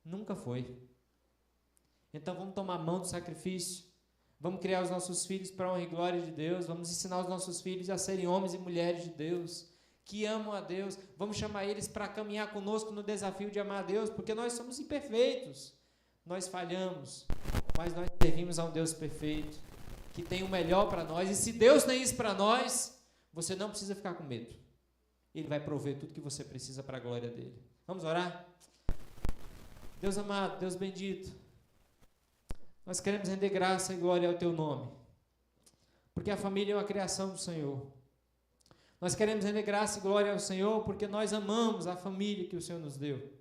nunca foi. Então vamos tomar mão do sacrifício, vamos criar os nossos filhos para a honra e glória de Deus, vamos ensinar os nossos filhos a serem homens e mulheres de Deus, que amam a Deus, vamos chamar eles para caminhar conosco no desafio de amar a Deus, porque nós somos imperfeitos, nós falhamos, mas nós servimos a um Deus perfeito, que tem o melhor para nós, e se Deus tem isso para nós, você não precisa ficar com medo, Ele vai prover tudo que você precisa para a glória dEle. Vamos orar? Deus amado, Deus bendito, nós queremos render graça e glória ao Teu nome, porque a família é uma criação do Senhor. Nós queremos render graça e glória ao Senhor, porque nós amamos a família que o Senhor nos deu.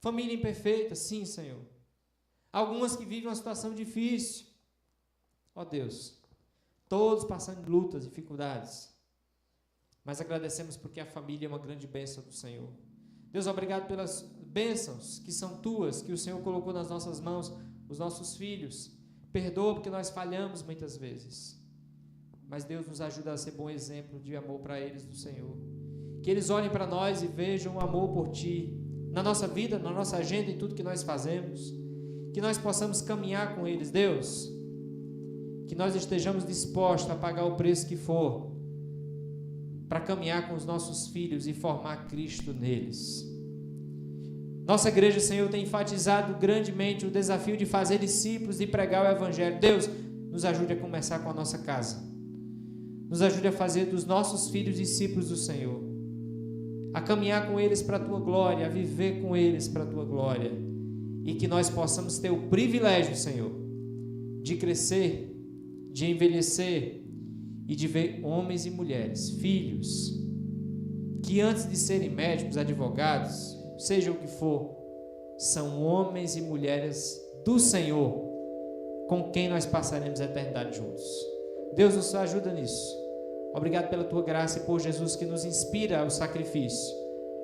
Família imperfeita, sim, Senhor. Algumas que vivem uma situação difícil. Ó Deus, todos passando lutas, dificuldades. Mas agradecemos porque a família é uma grande bênção do Senhor. Deus, obrigado pelas bênçãos que são tuas, que o Senhor colocou nas nossas mãos, os nossos filhos. Perdoa porque nós falhamos muitas vezes. Mas Deus nos ajuda a ser bom exemplo de amor para eles do Senhor. Que eles olhem para nós e vejam o amor por Ti, na nossa vida, na nossa agenda, em tudo que nós fazemos. Que nós possamos caminhar com eles, Deus. Que nós estejamos dispostos a pagar o preço que for, para caminhar com os nossos filhos e formar Cristo neles. Nossa igreja, Senhor, tem enfatizado grandemente o desafio de fazer discípulos e pregar o Evangelho. Deus, nos ajude a começar com a nossa casa. Nos ajude a fazer dos nossos filhos discípulos do Senhor. A caminhar com eles para a Tua glória, a viver com eles para a Tua glória. E que nós possamos ter o privilégio, Senhor, de crescer, de envelhecer e de ver homens e mulheres, filhos, que antes de serem médicos, advogados, seja o que for, são homens e mulheres do Senhor, com quem nós passaremos a eternidade juntos. Deus nos ajuda nisso. Obrigado pela Tua graça e por Jesus que nos inspira ao sacrifício.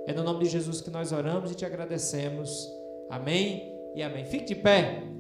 É no nome de Jesus que nós oramos e Te agradecemos. Amém e amém. Fique de pé.